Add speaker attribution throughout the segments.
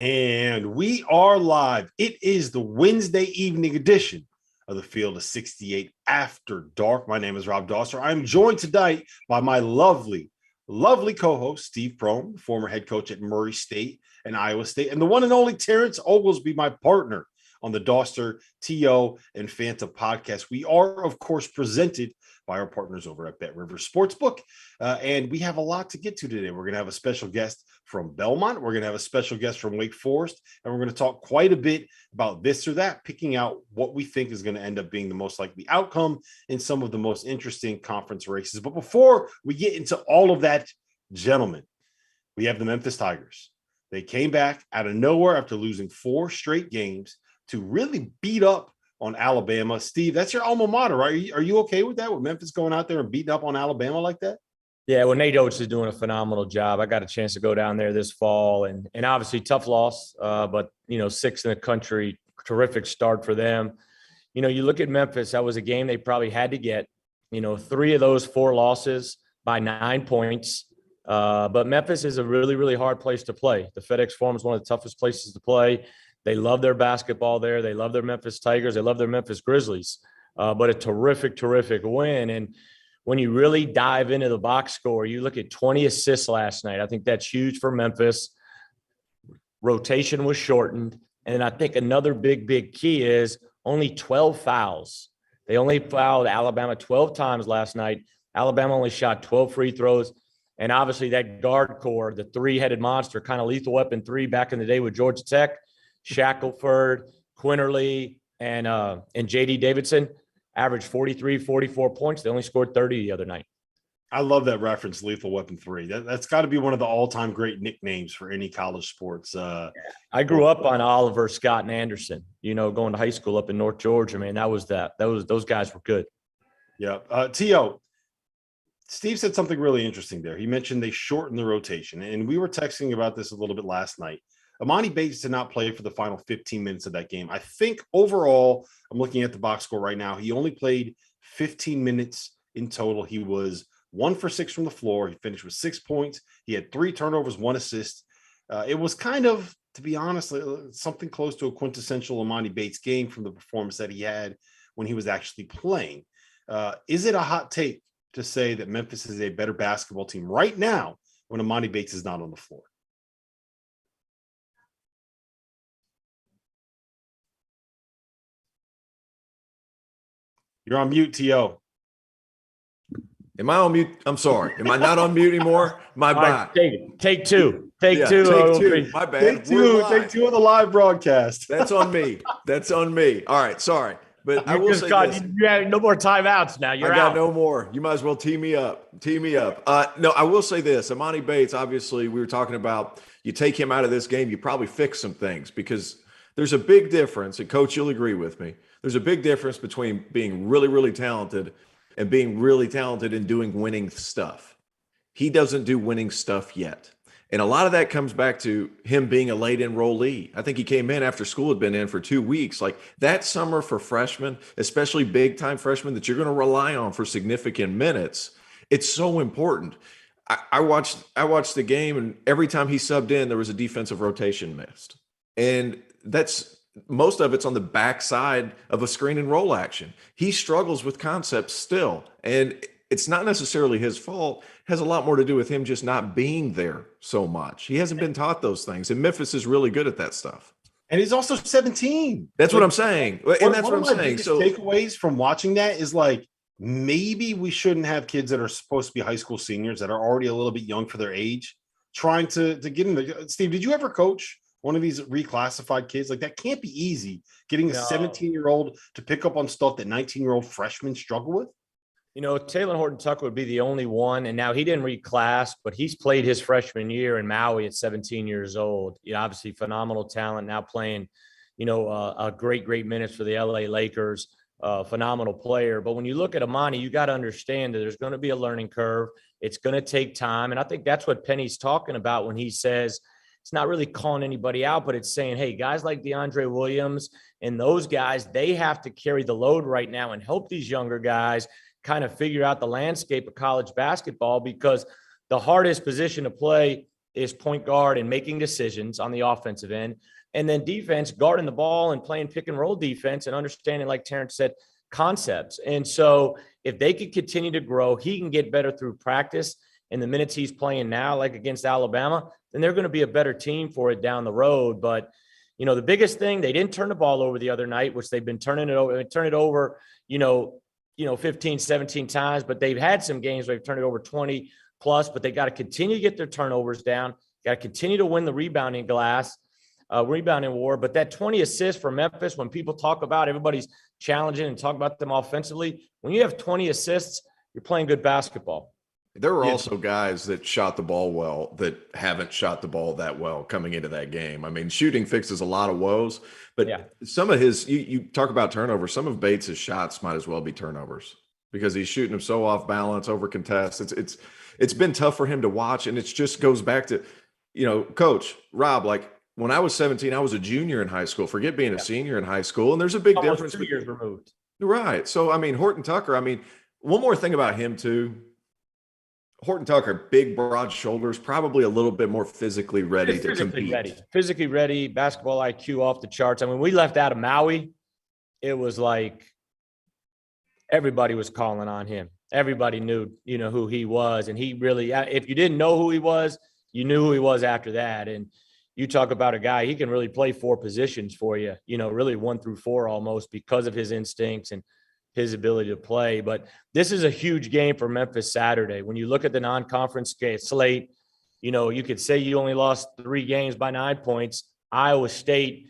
Speaker 1: And we are live. It is the Wednesday evening edition of the Field of 68 After Dark. My name is Rob Dauster. I'm joined tonight by my lovely co-host, Steve Prohm, former head coach at Murray State and Iowa State, and the one and only Terrence Oglesby, my partner on the Dauster, TO, and Fanta podcast. We are, of course, presented by our partners over at Bet River Sportsbook. And we have a lot to get to today. We're going to have a special guest from Belmont. We're going to have a special guest from Wake Forest. And we're going to talk quite a bit about this or that, picking out what we think is going to end up being the most likely outcome in some of the most interesting conference races. But before we get into all of that, gentlemen, we have the Memphis Tigers. They came back out of nowhere after losing 4 straight games to really beat up on Alabama. Steve, that's your alma mater, right? Are you okay with that, with Memphis going out there and beating up on Alabama like that?
Speaker 2: Yeah, well, Nate Oates is doing a phenomenal job. I got a chance to go down there this fall, and obviously tough loss, but, 6th in the country, terrific start for them. You look at Memphis, that was a game they probably had to get, 3 of those 4 losses by 9 points. But Memphis is a really, really hard place to play. The FedEx Forum is one of the toughest places to play. They love their basketball there. They love their Memphis Tigers. They love their Memphis Grizzlies. But a terrific win. And when you really dive into the box score, you look at 20 assists last night. I think that's huge for Memphis. Rotation was shortened. And I think another big key is only 12 fouls. They only fouled Alabama 12 times last night. Alabama only shot 12 free throws. And obviously that guard core, the 3-headed monster, kind of lethal weapon 3 back in the day with Georgia Tech, Shackelford, Quinterly, and J.D. Davidson averaged 43, 44 points. They only scored 30 the other night.
Speaker 1: I love that reference, Lethal Weapon 3. That's got to be one of the all-time great nicknames for any college sports.
Speaker 2: I grew up on Oliver, Scott, and Anderson, going to high school up in North Georgia. Man, those guys were good.
Speaker 1: Yeah. T.O., Steve said something really interesting there. He mentioned they shortened the rotation, and we were texting about this a little bit last night. Amani Bates did not play for the final 15 minutes of that game. I think overall, I'm looking at the box score right now, he only played 15 minutes in total. He was 1 for 6 from the floor. He finished with 6 points. He had 3 turnovers, 1 assist. It was kind of, to be honest, something close to a quintessential Amani Bates game from the performance that he had when he was actually playing. Is it a hot take to say that Memphis is a better basketball team right now when Amani Bates is not on the floor? You're on mute, T.O.
Speaker 3: Am I on mute? I'm sorry. Am I not on mute anymore? My bad.
Speaker 2: Take two. Take two.
Speaker 3: My bad.
Speaker 1: Take two of the live broadcast.
Speaker 3: That's on me. All right. Sorry. But I will say this.
Speaker 2: You have no more timeouts now. You're out.
Speaker 3: I got no more. You might as well tee me up. No, I will say this. Amani Bates, obviously, we were talking about you take him out of this game, you probably fix some things because there's a big difference, and Coach, you'll agree with me. There's a big difference between being really, really talented and being really talented and doing winning stuff. He doesn't do winning stuff yet. And a lot of that comes back to him being a late enrollee. I think he came in after school had been in for 2 weeks. Like that summer for freshmen, especially big time freshmen that you're going to rely on for significant minutes, it's so important. I watched the game, and every time he subbed in, there was a defensive rotation missed. And that's most of it's on the backside of a screen and roll action. He struggles with concepts still, and it's not necessarily his fault. It has a lot more to do with him just not being there so much. He hasn't been taught those things, and Memphis is really good at that stuff.
Speaker 1: And he's also 17.
Speaker 3: That's what I'm saying. And that's what I'm saying.
Speaker 1: So takeaways from watching that is like, maybe we shouldn't have kids that are supposed to be high school seniors that are already a little bit young for their age trying to get in there. Steve, did you ever coach one of these reclassified kids? Like that can't be easy, getting a 17-year-old to pick up on stuff that 19-year-old freshmen struggle with.
Speaker 2: Taylor Horton Tucker would be the only one, and now he didn't reclass, but he's played his freshman year in Maui at 17 years old. Obviously phenomenal talent, now playing, a great minutes for the LA Lakers, phenomenal player. But when you look at Amani, you got to understand that there's going to be a learning curve. It's going to take time. And I think that's what Penny's talking about when he says it's not really calling anybody out, but it's saying, hey, guys like DeAndre Williams and those guys, they have to carry the load right now and help these younger guys kind of figure out the landscape of college basketball, because the hardest position to play is point guard and making decisions on the offensive end. And then defense, guarding the ball and playing pick and roll defense and understanding, like Terrence said, concepts. And so if they could continue to grow, he can get better through practice. In the minutes he's playing now, like against Alabama, then they're going to be a better team for it down the road. But, you know, the biggest thing, they didn't turn the ball over the other night, which they've been turning it over. They turn it over, 15, 17 times, but they've had some games where they've turned it over 20 plus, but they got to continue to get their turnovers down. Got to continue to win the rebounding war. But that 20 assists for Memphis, when people talk about everybody's challenging and talk about them offensively, when you have 20 assists, you're playing good basketball.
Speaker 3: There were also guys that shot the ball well that haven't shot the ball that well coming into that game. I mean, shooting fixes a lot of woes, but some of his, you talk about turnovers, some of Bates' shots might as well be turnovers because he's shooting them so off balance, over contest. It's been tough for him to watch. And it just goes back to, Coach Rob, like when I was 17, I was a junior in high school, forget being a senior in high school. And there's a big difference.
Speaker 2: 2 years removed.
Speaker 3: Right. So, I mean, Horton Tucker, one more thing about him too. Horton Tucker, big, broad shoulders, probably a little bit more physically ready to compete.
Speaker 2: Physically ready, basketball IQ off the charts. I mean, we left out of Maui. It was like everybody was calling on him. Everybody knew, who he was. And he really, if you didn't know who he was, you knew who he was after that. And you talk about a guy, he can really play 4 positions for you, really 1 through 4 almost because of his instincts and his ability to play. But this is a huge game for Memphis Saturday. When you look at the non-conference slate, you could say you only lost 3 games by 9 points. Iowa State,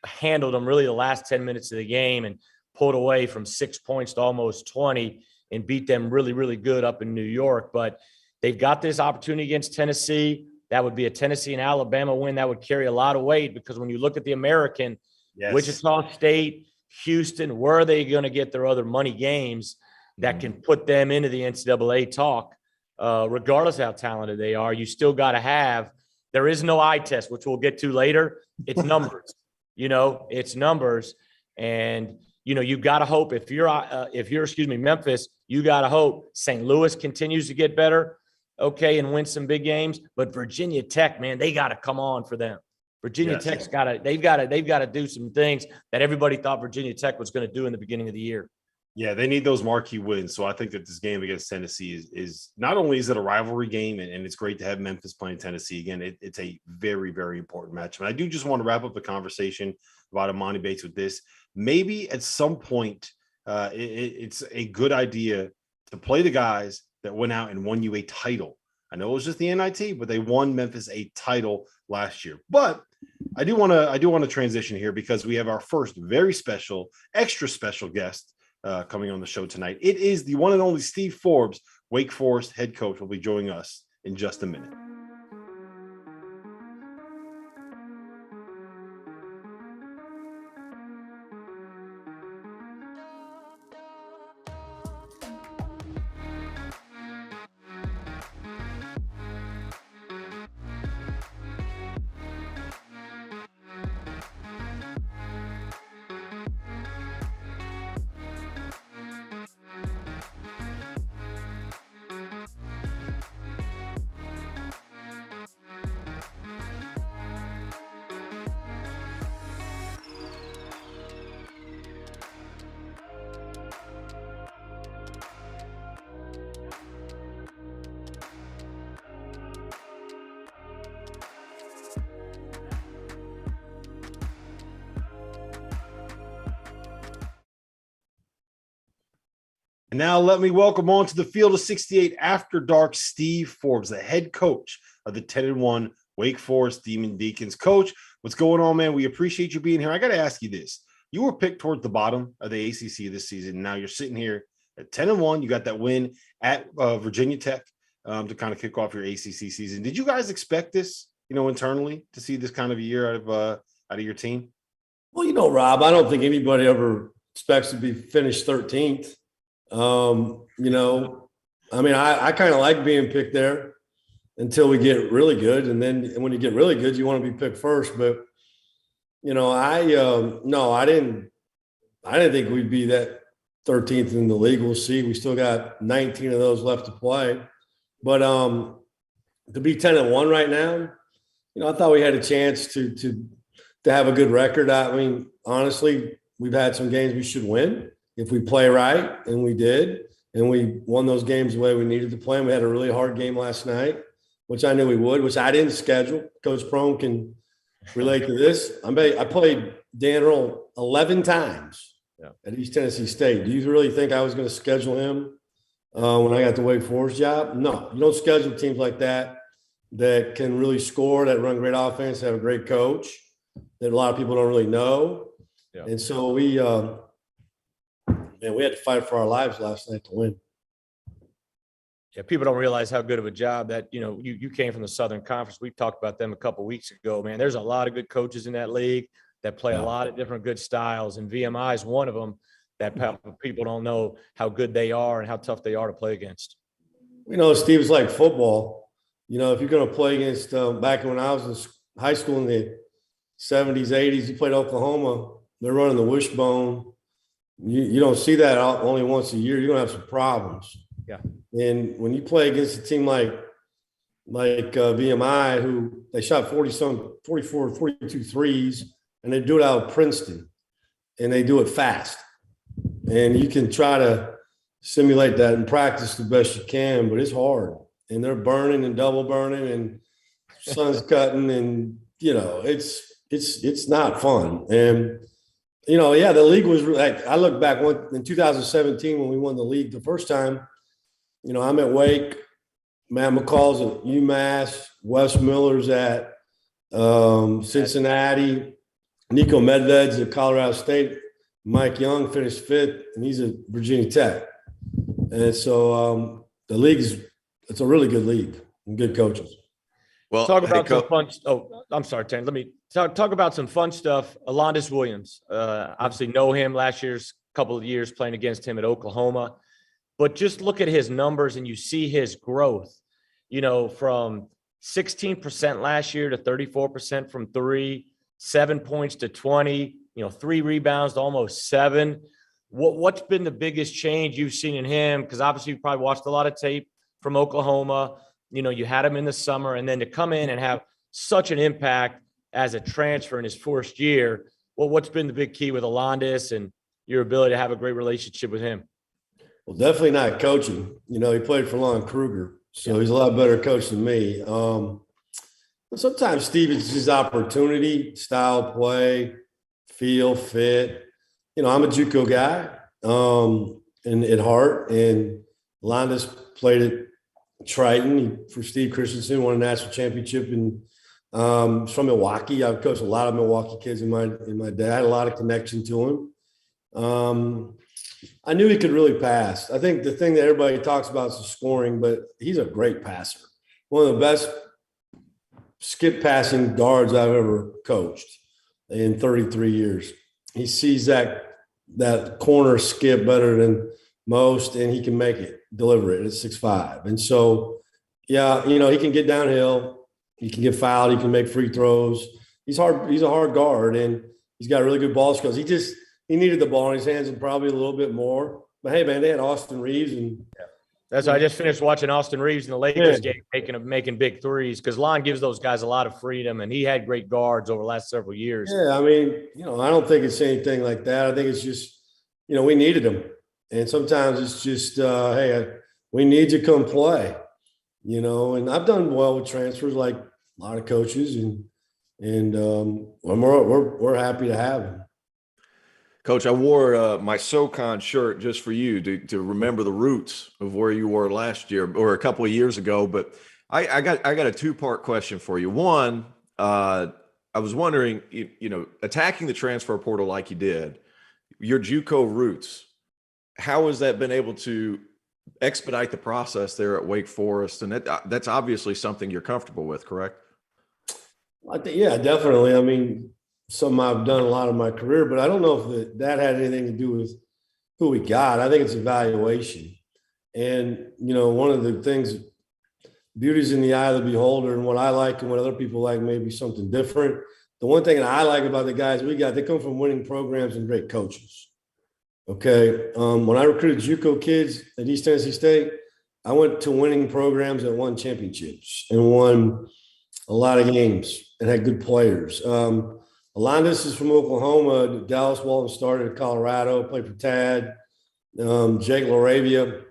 Speaker 2: handled them really the last 10 minutes of the game and pulled away from 6 points to almost 20 and beat them really, really good up in New York. But they've got this opportunity against Tennessee. That would be a Tennessee and Alabama win. That would carry a lot of weight because when you look at the American, Wichita State, Houston, where are they going to get their other money games that can put them into the NCAA talk, regardless of how talented they are? You still got to have – there is no eye test, which we'll get to later. It's numbers. It's numbers. And, you got to hope if you're Memphis, you got to hope St. Louis continues to get better, and win some big games. But Virginia Tech, man, they got to come on for them. Virginia Tech's they've got to do some things that everybody thought Virginia Tech was going to do in the beginning of the year.
Speaker 1: Yeah, they need those marquee wins. So I think that this game against Tennessee is not only is it a rivalry game, and it's great to have Memphis playing Tennessee again. It's a very, very important match. And I do just want to wrap up the conversation about Imani Bates with this. Maybe at some point, it's a good idea to play the guys that went out and won you a title. I know it was just the NIT, but they won Memphis a title last year. But I do want to transition here because we have our first very special, extra special guest coming on the show tonight. It is the one and only Steve Forbes, Wake Forest head coach, will be joining us in just a minute. And now let me welcome on to the Field of 68 After Dark, Steve Forbes, the head coach of the 10-1 Wake Forest Demon Deacons. Coach, what's going on, man? We appreciate you being here. I got to ask you this. You were picked toward the bottom of the ACC this season. Now you're sitting here at 10-1. You got that win at Virginia Tech to kind of kick off your ACC season. Did you guys expect this, internally to see this kind of a year out of your team?
Speaker 4: Well, Rob, I don't think anybody ever expects to be finished 13th. I kind of like being picked there until we get really good. And then when you get really good, you want to be picked first. But, I didn't think we'd be that 13th in the league. We'll see. We still got 19 of those left to play. But to be 10-1 right now, I thought we had a chance to have a good record. I mean, honestly, we've had some games we should win if we play right, and we did. And we won those games the way we needed to play. And we had a really hard game last night, which I knew we would, which I didn't schedule. Coach Prohm can relate to this. I played Dan Earl 11 times at East Tennessee State. Do you really think I was going to schedule him when I got the Wake Forest job? No, you don't schedule teams like that can really score, that run great offense, have a great coach that a lot of people don't really know. Yeah. And so we had to fight for our lives last night to win.
Speaker 2: Yeah, people don't realize how good of a job that, you came from the Southern Conference. We talked about them a couple of weeks ago, man. There's a lot of good coaches in that league that play a lot of different good styles, and VMI is one of them that people don't know how good they are and how tough they are to play against.
Speaker 4: Steve, it's like football. If you're going to play against back when I was in high school in the 70s, 80s, you played Oklahoma, they're running the wishbone. You don't see that only once a year. You're going to have some problems.
Speaker 2: Yeah.
Speaker 4: And when you play against a team like VMI, who they shot 44, 42 threes, and they do it out of Princeton, and they do it fast. And you can try to simulate that and practice the best you can, but it's hard. And they're burning and double burning, and sun's cutting, and it's not fun. And the league was like, I look back in 2017 when we won the league the first time. I'm at Wake, Matt McCall's at UMass, Wes Miller's at Cincinnati, Nico Medved's at Colorado State, Mike Young finished 5th, and he's at Virginia Tech. And so the league it's a really good league and good coaches.
Speaker 2: Well, talk about some fun. Oh, I'm sorry, Terrence. Let me talk about some fun stuff. Alondes Williams, obviously know him last year's couple of years playing against him at Oklahoma, but just look at his numbers and you see his growth, from 16% last year to 34% from 3, 7 points to 20, 3 rebounds to almost 7. What's been the biggest change you've seen in him? Because obviously you've probably watched a lot of tape from Oklahoma. You had him in the summer, and then to come in and have such an impact as a transfer in his first year. Well, what's been the big key with Alondes and your ability to have a great relationship with him?
Speaker 4: Well, definitely not coaching. He played for Lon Kruger, so he's a lot better coach than me. Sometimes, Steve, it's his opportunity, style, play, feel, fit. I'm a JUCO guy and at heart, and Alondes played at Triton for Steve Christensen, won a national championship, and from Milwaukee. I've coached a lot of Milwaukee kids in my day. I had a lot of connection to him. I knew he could really pass. I think the thing that everybody talks about is the scoring, but he's a great passer. One of the best skip passing guards I've ever coached in 33 years. He sees that corner skip better than most, and he can make it, deliver it at 6'5". And so, he can get downhill. He can get fouled. He can make free throws. He's hard. He's a hard guard, and he's got really good ball skills. He needed the ball in his hands and probably a little bit more. But hey, man, they had Austin Reeves, and
Speaker 2: that's I just finished watching Austin Reeves in the Lakers game, making big threes, because Lon gives those guys a lot of freedom, and he had great guards over the last several years.
Speaker 4: Yeah, I mean, I don't think it's anything like that. I think it's just, we needed him, and sometimes it's just, hey, we need you to come play, And I've done well with transfers, like a lot of coaches, and we're happy to have him.
Speaker 3: Coach, I wore my SoCon shirt just for you to remember the roots of where you were last year or a couple of years ago. But I got a 2-part question for you. One, I was wondering, attacking the transfer portal like you did, your JUCO roots, how has that been able to expedite the process there at Wake Forest? And that's obviously something you're comfortable with, correct?
Speaker 4: I think, yeah, definitely. I mean, something I've done a lot of my career, but I don't know if that had anything to do with who we got. I think it's evaluation. And, one of the things, beauty's in the eye of the beholder, and what I like and what other people like may be something different. The one thing that I like about the guys we got, they come from winning programs and great coaches. Okay. When I recruited JUCO kids at East Tennessee State, I went to winning programs that won championships and won a lot of games and had good players. Alondas is from Oklahoma. Dallas Walton started at Colorado, played for Tad. Jake Laravia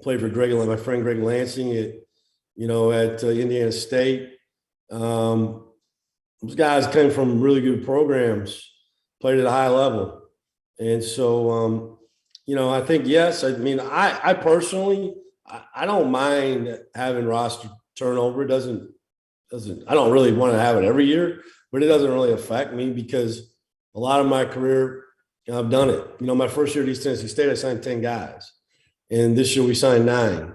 Speaker 4: played for my friend Greg Lansing at Indiana State. Those guys came from really good programs, played at a high level. And so, I think, yes, I mean, I personally, I don't mind having roster turnover. It doesn't, I don't really want to have it every year, but it doesn't really affect me because a lot of my career, I've done it. My first year at East Tennessee State, I signed 10 guys. And this year we signed 9.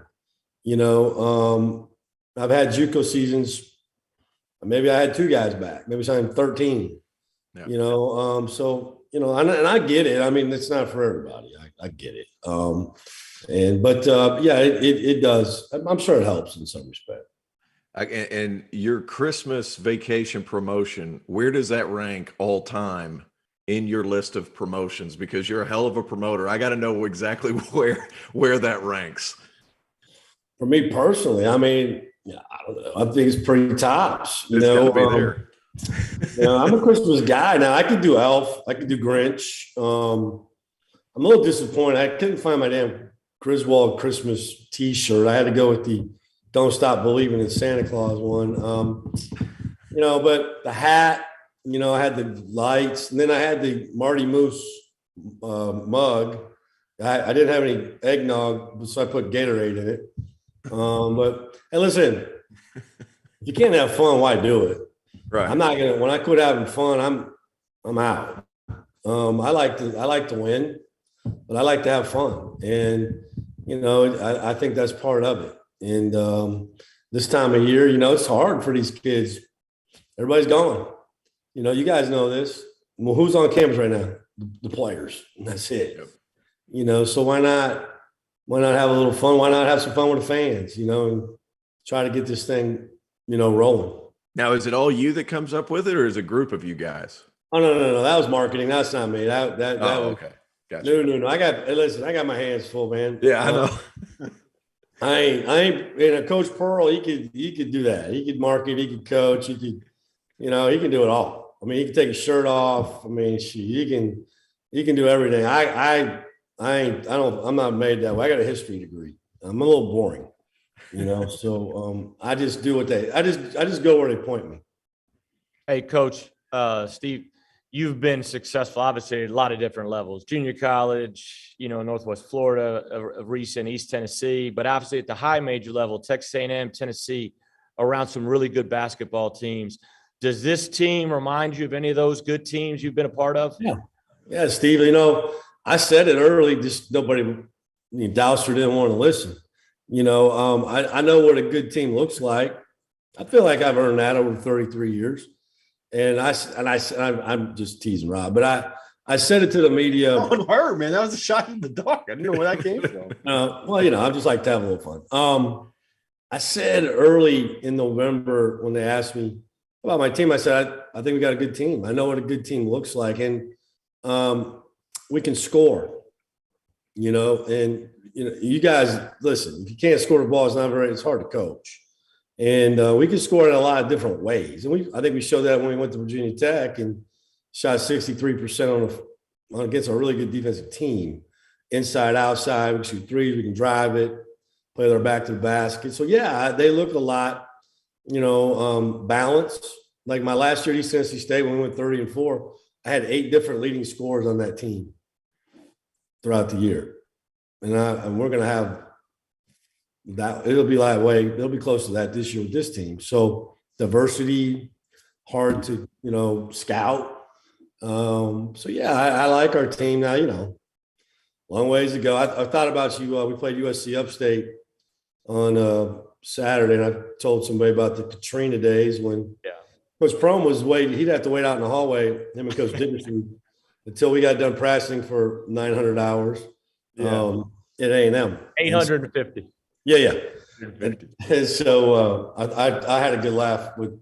Speaker 4: I've had JUCO seasons. Maybe I had 2 guys back. Maybe signed 13. Yeah. And I get it. I mean, it's not for everybody. I get it. It does. I'm sure it helps in some respect.
Speaker 3: And your Christmas vacation promotion, where does that rank all time in your list of promotions? Because you're a hell of a promoter. I got to know exactly where that ranks.
Speaker 4: For me personally, I mean, I don't know. I think it's pretty tops.
Speaker 3: It's got to be there.
Speaker 4: I'm a Christmas guy. Now I could do Elf. I could do Grinch. I'm a little disappointed. I couldn't find my damn Griswold Christmas T-shirt. I had to go with the "Don't Stop Believing in Santa Claus" one. But the hat. I had the lights, and then I had the Marty Moose mug. I didn't have any eggnog, so I put Gatorade in it. But hey, listen, if you can't have fun, why do it?
Speaker 3: Right.
Speaker 4: I'm not gonna. When I quit having fun, I'm out. I like to win, but I like to have fun, and I think that's part of it. And this time of year, it's hard for these kids. Everybody's gone. You guys know this. Well, who's on campus right now? The players. And that's it. Yep. So why not have a little fun? Why not have some fun with the fans, and try to get this thing, rolling.
Speaker 3: Now, is it all you that comes up with it, or is it a group of you guys?
Speaker 4: Oh, no. That was marketing. That's not me. That was,
Speaker 3: okay. Gotcha.
Speaker 4: No. I got my hands full, man.
Speaker 3: Yeah, I know.
Speaker 4: I ain't, Coach Pearl, he could do that. He could market, he could coach, he could, he can do it all. I mean, he can take his shirt off. I mean, he can do everything. I'm not made that way. I got a history degree. I'm a little boring, so I just do I just go where they point me.
Speaker 2: Hey, Coach, Steve, you've been successful, obviously, at a lot of different levels, junior college, Northwest Florida, recent East Tennessee, but obviously at the high major level, Texas A&M, Tennessee, around some really good basketball teams. Does this team remind you of any of those good teams you've been a part of?
Speaker 4: Yeah, Steve, I said it early, just Dauster didn't want to listen. I know what a good team looks like. I feel like I've earned that over 33 years. And I'm just teasing Rob, but I said it to the media.
Speaker 1: On her, man, that was a shot in the dark. I didn't know where that came from.
Speaker 4: I just like to have a little fun. I said early in November when they asked me about my team, I said, I think we got a good team. I know what a good team looks like. And we can score, and, you guys, listen, if you can't score the ball, it's hard to coach. And we can score in a lot of different ways. And I think we showed that when we went to Virginia Tech and shot 63% against a really good defensive team. Inside, outside, we can shoot threes, we can drive it, play their back to the basket. So, yeah, they look a lot, balanced. Like my last year at East Tennessee State, when we went 30-4, I had 8 different leading scorers on that team throughout the year. And we're going to have that. It'll be that way. They'll be close to that this year with this team. So diversity, hard to, scout. I like our team now, long ways to go. I thought about you. We played USC Upstate on Saturday, and I told somebody about the Katrina days when Coach Prohm was he'd have to wait out in the hallway, him and Coach Dickerson, until we got done practicing for 900 hours at A&M.
Speaker 2: 850.
Speaker 4: Yeah. And so I had a good laugh with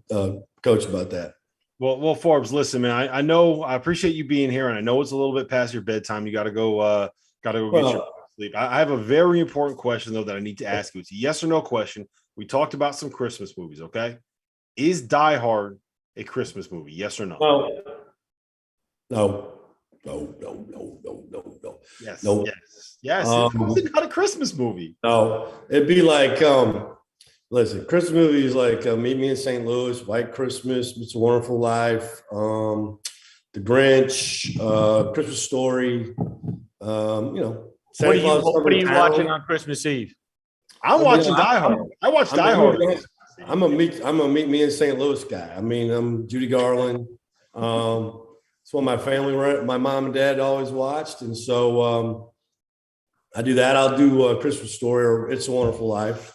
Speaker 4: Coach about that.
Speaker 1: Well, Forbes, listen, man, I know I appreciate you being here, and I know it's a little bit past your bedtime. You got to go get your sleep. I have a very important question, though, that I need to ask you. It's a yes or no question. We talked about some Christmas movies, okay? Is Die Hard a Christmas movie? Yes or no?
Speaker 4: No. No.
Speaker 1: Yes.
Speaker 4: No.
Speaker 1: Yes. It's not a Christmas movie.
Speaker 4: No. It'd be like, listen, Christmas movies like Meet Me in St. Louis, White Christmas, It's a Wonderful Life, The Grinch, Christmas Story.
Speaker 2: What are you watching on Christmas Eve?
Speaker 1: I'm watching Die Hard. I watch Die Hard.
Speaker 4: I'm a Meet Me in St. Louis guy. I mean, I'm Judy Garland. It's what my mom and dad always watched, and so I do that. I'll do a Christmas Story or It's a Wonderful Life.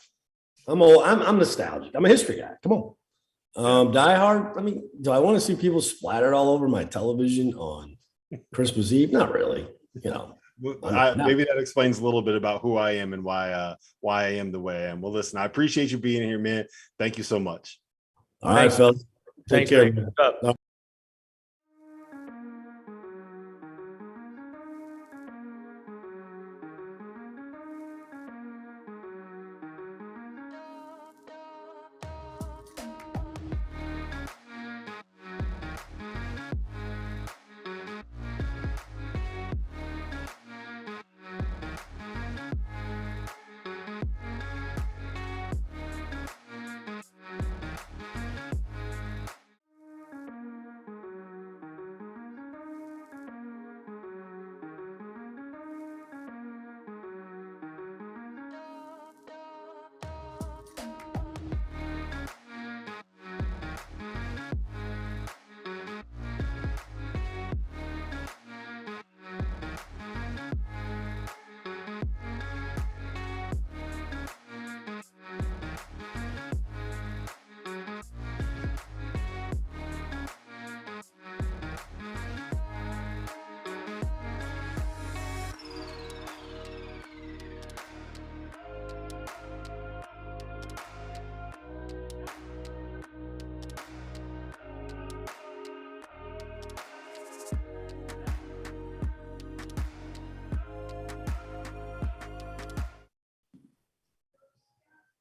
Speaker 4: I'm nostalgic. I'm a history guy. Come on. Die Hard. I mean, do I want to see people splattered all over my television on Christmas Eve? Not really.
Speaker 1: Maybe that explains a little bit about who I am and why I am the way I am. Well, listen, I appreciate you being here, man. Thank you so much.
Speaker 4: All right, fellas. Take care.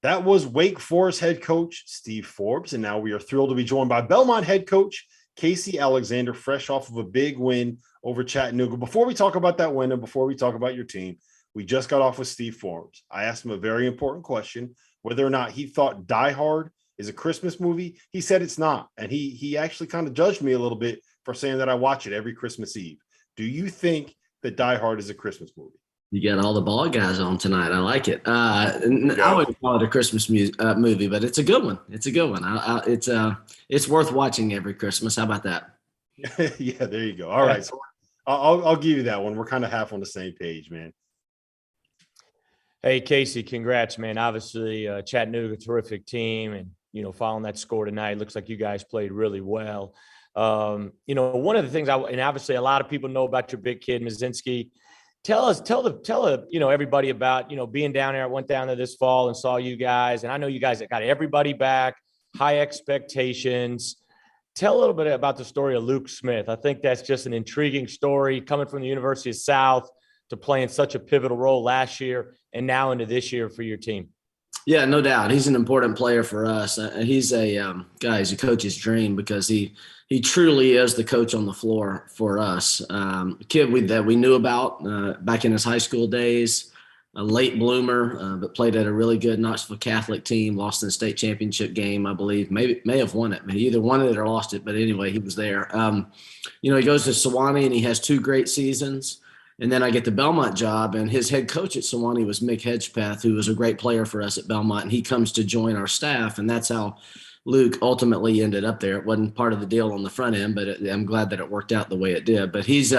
Speaker 1: That was Wake Forest head coach Steve Forbes, and now we are thrilled to be joined by Belmont head coach Casey Alexander, fresh off of a big win over Chattanooga. Before we talk about that win and before we talk about your team, we just got off with Steve Forbes. I asked him a very important question, whether or not he thought Die Hard is a Christmas movie. He said it's not, and he actually kind of judged me a little bit for saying that I watch it every Christmas Eve. Do you think that Die Hard is a Christmas movie?
Speaker 5: You got all the ball guys on tonight. I like it. I wouldn't call it a Christmas movie, but it's a good one. It's a good one. It's worth watching every Christmas. How about that?
Speaker 1: Yeah, there you go. All right, so I'll give you that one. We're kind of half on the same page, man.
Speaker 2: Hey, Casey, congrats, man. Obviously, Chattanooga, terrific team, and following that score tonight, looks like you guys played really well. One of the things and obviously a lot of people know about your big kid, Mazinski. Tell everybody about, being down there. I went down there this fall and saw you guys, and I know you guys got everybody back, high expectations. Tell a little bit about the story of Luke Smith. I think that's just an intriguing story, coming from the University of South to playing such a pivotal role last year and now into this year for your team.
Speaker 5: Yeah, no doubt. He's an important player for us. He's a he's a coach's dream because he truly is the coach on the floor for us. A kid that we knew about back in his high school days, a late bloomer, but played at a really good Knoxville Catholic team, lost in the state championship game, I believe. May have won it. He either won it or lost it, but anyway, he was there. He goes to Sewanee and he has 2 great seasons. And then I get the Belmont job, and his head coach at Sewanee was Mick Hedgepeth, who was a great player for us at Belmont, and he comes to join our staff, and that's how Luke ultimately ended up there. It wasn't part of the deal on the front end, but I'm glad that it worked out the way it did. But he's,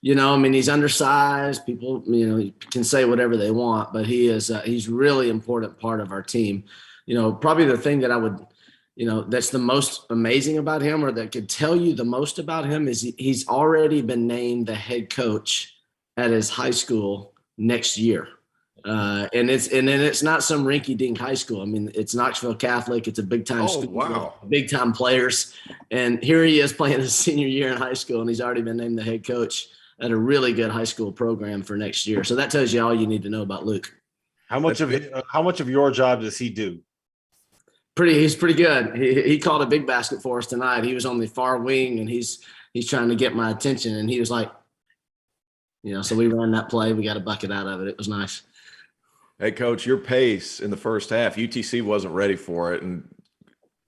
Speaker 5: he's undersized. People, can say whatever they want, but he's really important part of our team. Probably the thing that I would, that's the most amazing about him, or that could tell you the most about him, is he's already been named the head coach at his high school next year. And it's not some rinky-dink high school. I mean, it's Knoxville Catholic. It's a big-time school,
Speaker 3: wow.
Speaker 5: Big-time players. And here he is playing his senior year in high school, and he's already been named the head coach. at a really good high school program for next year. So that tells you all you need to know about Luke.
Speaker 1: How much of your job does he do?
Speaker 5: He's pretty good. He caught a big basket for us tonight. He was on the far wing, and he's trying to get my attention, and he was like, so we ran that play. We got a bucket out of it. It was nice.
Speaker 3: Hey, Coach, your pace in the first half, UTC wasn't ready for it. And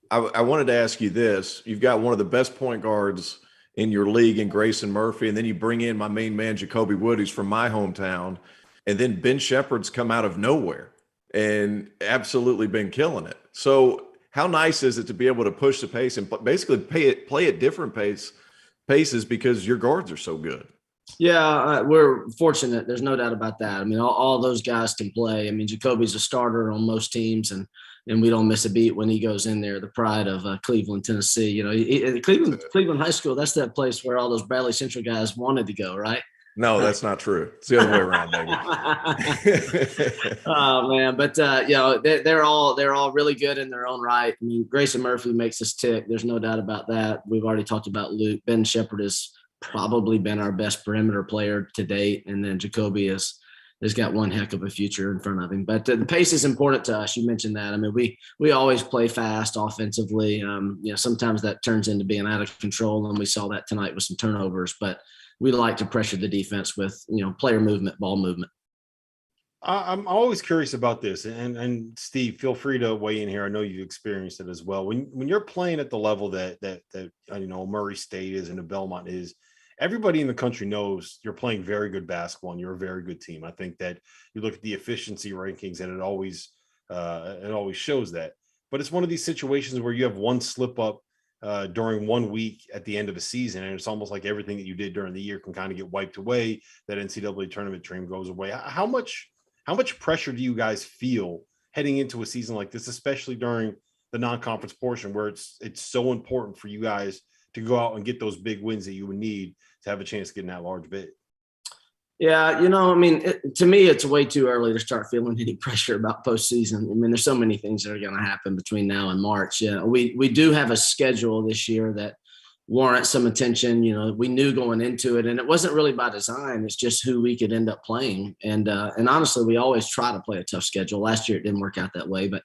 Speaker 3: I wanted to ask you this. You've got one of the best point guards in your league in Grayson Murphy, and then you bring in my main man, Jacoby Wood, who's from my hometown, and then Ben Shepherd's come out of nowhere and absolutely been killing it. So how nice is it to be able to push the pace and basically play at different paces because your guards are so good?
Speaker 5: Yeah, we're fortunate. There's no doubt about that. I mean, all those guys can play. I mean, Jacoby's a starter on most teams, and we don't miss a beat when he goes in there. The pride of Cleveland, Tennessee. Cleveland High School, that's that place where all those Bradley Central guys wanted to go, right?
Speaker 3: No, that's not true. It's the other way around, baby.
Speaker 5: Oh man, but they're all really good in their own right. I mean, Grayson Murphy makes us tick. There's no doubt about that. We've already talked about Luke. Ben Shepherd has probably been our best perimeter player to date, and then Jacoby has got one heck of a future in front of him. But the pace is important to us. You mentioned that. I mean, we always play fast offensively. Sometimes that turns into being out of control, and we saw that tonight with some turnovers. But we like to pressure the defense with, player movement, ball movement.
Speaker 1: I'm always curious about this, and Steve, feel free to weigh in here. I know you've experienced it as well. When you're playing at the level that Murray State is and the Belmont is, everybody in the country knows you're playing very good basketball and you're a very good team. I think that you look at the efficiency rankings and it always shows that. But it's one of these situations where you have one slip up during 1 week at the end of a season, and it's almost like everything that you did during the year can kind of get wiped away. That NCAA tournament dream goes away. How much pressure do you guys feel heading into a season like this, especially during the non-conference portion where it's so important for you guys to go out and get those big wins that you would need to have a chance to get in that large bid?
Speaker 5: Yeah, to me, it's way too early to start feeling any pressure about postseason. I mean, there's so many things that are going to happen between now and March. Yeah, we do have a schedule this year that warrants some attention. We knew going into it, and it wasn't really by design. It's just who we could end up playing. And honestly, we always try to play a tough schedule. Last year, it didn't work out that way, but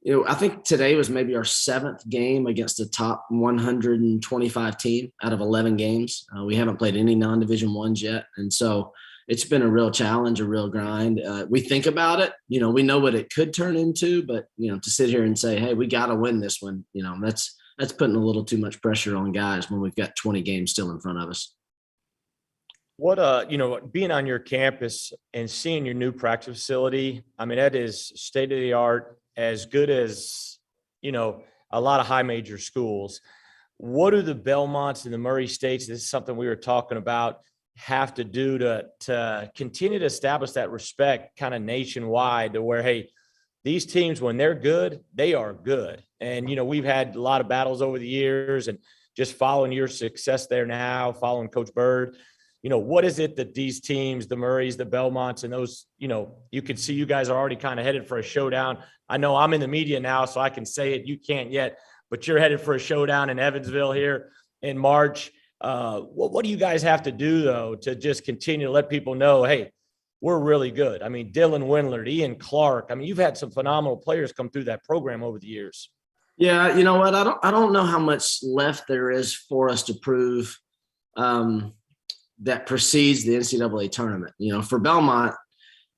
Speaker 5: I think today was maybe our 7th game against a top 125 team out of 11 games. We haven't played any non-division ones yet. And so it's been a real challenge, a real grind. We think about it, we know what it could turn into, but, to sit here and say, hey, we got to win this one, that's putting a little too much pressure on guys when we've got 20 games still in front of us.
Speaker 2: What, being on your campus and seeing your new practice facility, I mean, that is state of the art, as good as, a lot of high major schools. What do the Belmonts and the Murray States, this is something we were talking about, have to do to continue to establish that respect kind of nationwide to where, hey, these teams, when they're good, they are good. And, we've had a lot of battles over the years, and just following your success there now, following Coach Bird, what is it that these teams, the Murrays, the Belmonts, and those, you can see you guys are already kind of headed for a showdown. I know I'm in the media now, so I can say it. You can't yet, but you're headed for a showdown in Evansville here in March. What do you guys have to do, though, to just continue to let people know, hey, we're really good? I mean, Dylan Windler, Ian Clark. I mean, you've had some phenomenal players come through that program over the years.
Speaker 5: Yeah, you know what? I don't know how much left there is for us to prove that precedes the NCAA tournament. For Belmont,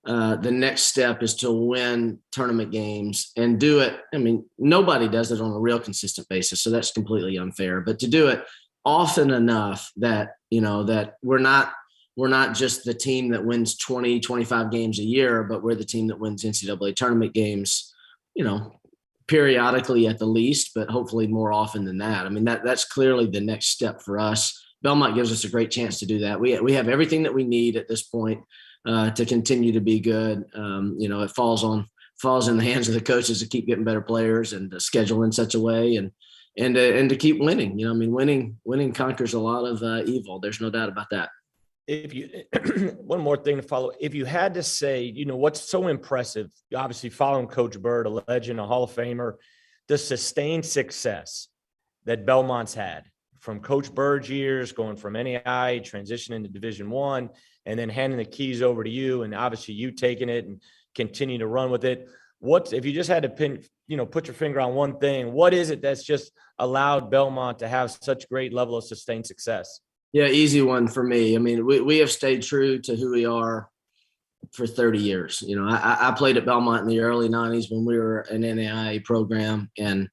Speaker 5: the next step is to win tournament games and do it. I mean, nobody does it on a real consistent basis, so that's completely unfair. But to do it often enough that, that we're not just the team that wins 20, 25 games a year, but we're the team that wins NCAA tournament games, periodically at the least, but hopefully more often than that. I mean, that's clearly the next step for us. Belmont gives us a great chance to do that. We have everything that we need at this point to continue to be good. It falls in the hands of the coaches to keep getting better players and to schedule in such a way and to keep winning. Winning conquers a lot of evil. There's no doubt about that.
Speaker 2: If you one more thing to follow, if you had to say, what's so impressive, obviously following Coach Bird, a legend, a Hall of Famer, the sustained success that Belmont's had from Coach Bird's years, going from NAI, transitioning to Division I, and then handing the keys over to you, and obviously you taking it and continue to run with it. What if you just had to put your finger on one thing? What is it that's just allowed Belmont to have such great level of sustained success?
Speaker 5: Yeah, easy one for me. I mean, we have stayed true to who we are for 30 years. You know, I played at Belmont in the early 90s when we were an NAIA program. And,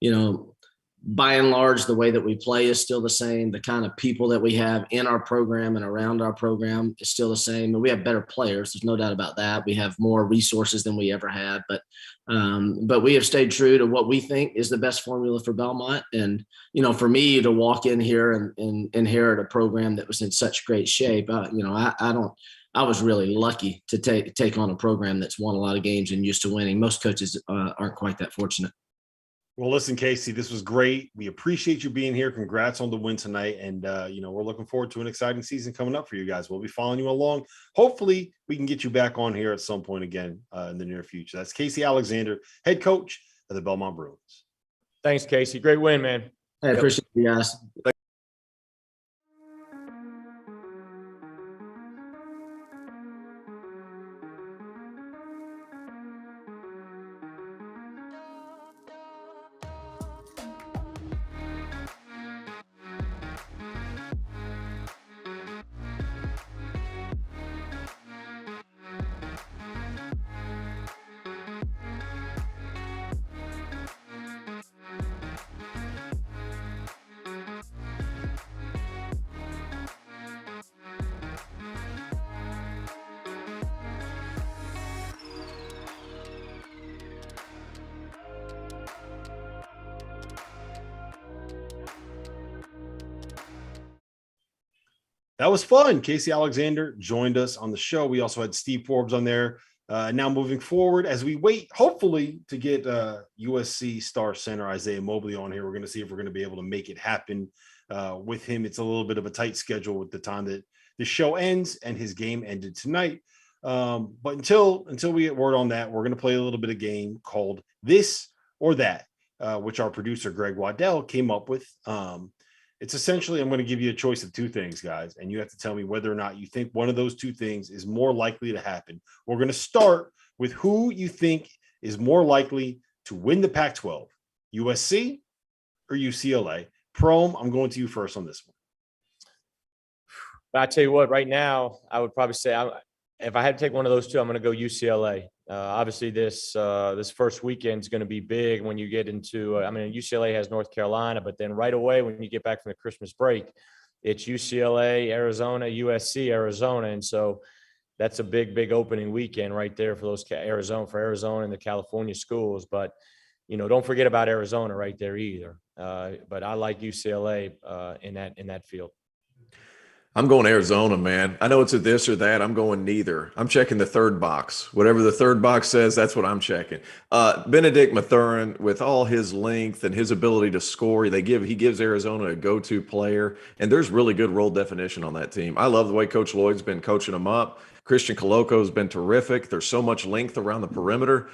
Speaker 5: you know, by and large, the way that we play is still the same. The kind of people that we have in our program and around our program is still the same. And we have better players. There's no doubt about that. We have more resources than we ever had. But we have stayed true to what we think is the best formula for Belmont. And, you know, for me to walk in here and inherit a program that was in such great shape, I was really lucky to take on a program that's won a lot of games and used to winning. Most coaches aren't quite that fortunate.
Speaker 1: Well, listen, Casey, this was great. We appreciate you being here. Congrats on the win tonight. And, we're looking forward to an exciting season coming up for you guys. We'll be following you along. Hopefully we can get you back on here at some point again in the near future. That's Casey Alexander, head coach of the Belmont Bruins.
Speaker 2: Thanks, Casey. Great win, man.
Speaker 5: I appreciate you guys.
Speaker 1: That was fun. Casey Alexander joined us on the show. We also had Steve Forbes on there. Now moving forward, as we wait, hopefully, to get USC star center Isaiah Mobley on here, we're going to see if we're going to be able to make it happen with him. It's a little bit of a tight schedule with the time that the show ends, and his game ended tonight. But until we get word on that, we're going to play a little bit of game called This or That, which our producer Greg Waddell came up with. It's essentially, I'm going to give you a choice of two things, guys, and you have to tell me whether or not you think one of those two things is more likely to happen. We're going to start with who you think is more likely to win the Pac-12, USC or UCLA. Prohm, I'm going to you first on this one.
Speaker 2: But I tell you what, right now, I would probably say if I had to take one of those two, I'm going to go UCLA. Obviously, this first weekend is going to be big when you get into UCLA has North Carolina, but then right away when you get back from the Christmas break, it's UCLA, Arizona, USC, Arizona. And so that's a big opening weekend right there for those Arizona and the California schools. But, don't forget about Arizona right there either. But I like UCLA in that field.
Speaker 3: I'm going Arizona, man. I know it's a this or that. I'm going neither. I'm checking the third box. Whatever the third box says, that's what I'm checking. Benedict Mathurin, with all his length and his ability to score, he gives Arizona a go-to player, and there's really good role definition on that team. I love the way Coach Lloyd's been coaching them up. Christian Coloco's been terrific. There's so much length around the perimeter.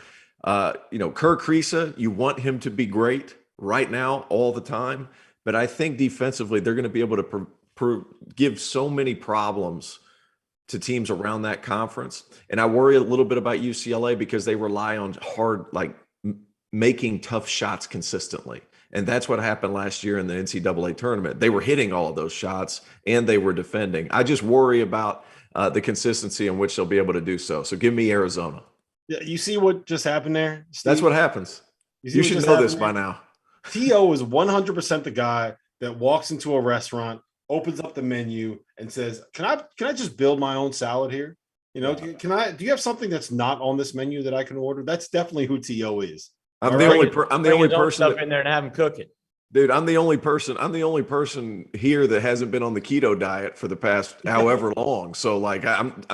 Speaker 3: Kerr Kriisa, you want him to be great right now all the time, but I think defensively they're going to be able to give so many problems to teams around that conference. And I worry a little bit about UCLA because they rely on making tough shots consistently. And that's what happened last year in the NCAA tournament. They were hitting all of those shots and they were defending. I just worry about the consistency in which they'll be able to do so. So give me Arizona.
Speaker 1: Yeah, you see what just happened there, Steve?
Speaker 3: That's what happens. You should know this by now.
Speaker 1: T.O. is 100% the guy that walks into a restaurant, opens up the menu and says, can I just build my own salad here? Do you have something that's not on this menu that I can order? That's definitely who T.O. is.
Speaker 3: I'm the only person
Speaker 2: in there and have him cook it.
Speaker 3: Dude, I'm the only person here that hasn't been on the keto diet for the past however long. So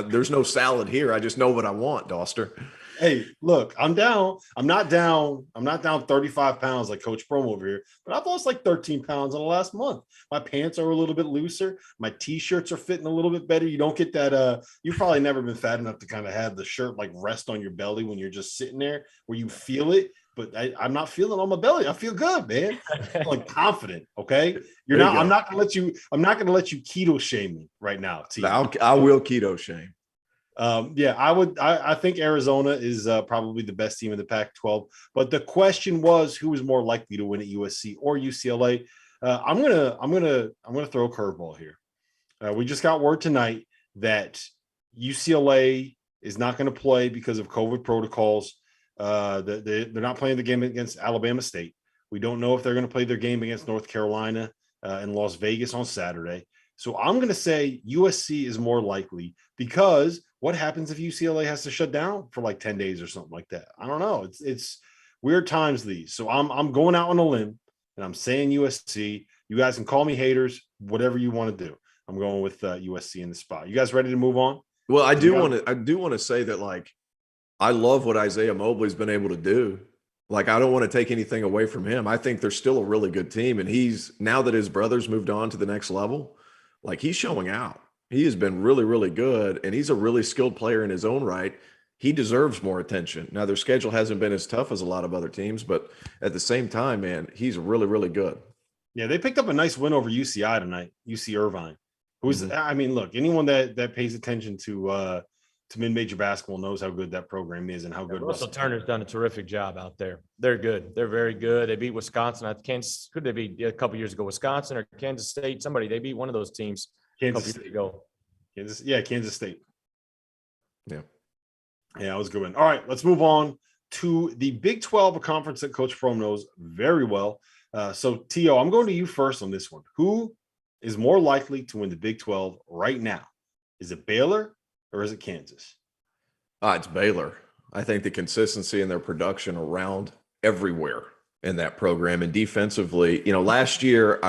Speaker 3: there's no salad here. I just know what I want, Dauster.
Speaker 1: Hey, look, I'm not down 35 pounds like Coach Prohm over here, but I've lost like 13 pounds in the last month. My pants are a little bit looser. My t-shirts are fitting a little bit better. You don't get that. You've probably never been fat enough to kind of have the shirt like rest on your belly when you're just sitting there where you feel it. but I'm not feeling on my belly. I feel good, man. I'm like confident. Okay.
Speaker 3: There you go.
Speaker 1: I'm not gonna let you keto shame me right now. T.
Speaker 3: I will keto shame.
Speaker 1: Yeah, I think Arizona is probably the best team in the Pac-12. But the question was, who is more likely to win at USC or UCLA? I'm gonna throw a curveball here. We just got word tonight that UCLA is not going to play because of COVID protocols. They're not playing the game against Alabama State. We don't know if they're going to play their game against North Carolina in Las Vegas on Saturday. So I'm going to say USC is more likely, because what happens if UCLA has to shut down for like 10 days or something like that? I don't know. It's weird times these. So I'm going out on a limb and I'm saying USC. You guys can call me haters, whatever you want to do. I'm going with USC in the spot. You guys ready to move on?
Speaker 3: Well, I do want to say that, like, I love what Isaiah Mobley's been able to do. Like, I don't want to take anything away from him. I think they're still a really good team. And he's, now that his brother's moved on to the next level, like, he's showing out. He has been really, really good. And he's a really skilled player in his own right. He deserves more attention. Now, their schedule hasn't been as tough as a lot of other teams, but at the same time, man, he's really, really good.
Speaker 1: Yeah, they picked up a nice win over UCI tonight, UC Irvine. Who's, I mean, look, anyone that pays attention to mid-major basketball knows how good that program is and how good
Speaker 2: Russell Turner's done a terrific job out there. They're good. They're very good. They beat Wisconsin. I think could they beat a couple years ago? Wisconsin or Kansas State? Somebody. They beat one of those teams a couple years ago.
Speaker 1: Kansas State.
Speaker 3: Yeah,
Speaker 1: it was a good one. All right, let's move on to the Big 12, a conference that Coach Prohm knows very well. So, T.O., I'm going to you first on this one. Who is more likely to win the Big 12 right now? Is it Baylor or is it Kansas?
Speaker 3: It's Baylor. I think the consistency in their production around everywhere in that program, and defensively, last year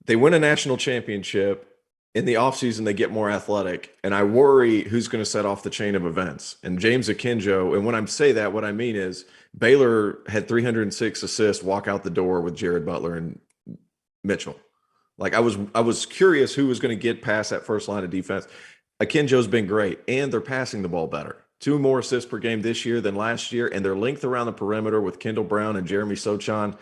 Speaker 3: they win a national championship. In the offseason, they get more athletic, and I worry who's going to set off the chain of events. And James Akinjo, and when I say that, what I mean is Baylor had 306 assists walk out the door with Jared Butler and Mitchell. Like, I was curious who was going to get past that first line of defense. Akinjo's been great, and they're passing the ball better. 2 more assists per game this year than last year, and their length around the perimeter with Kendall Brown and Jeremy Sochan,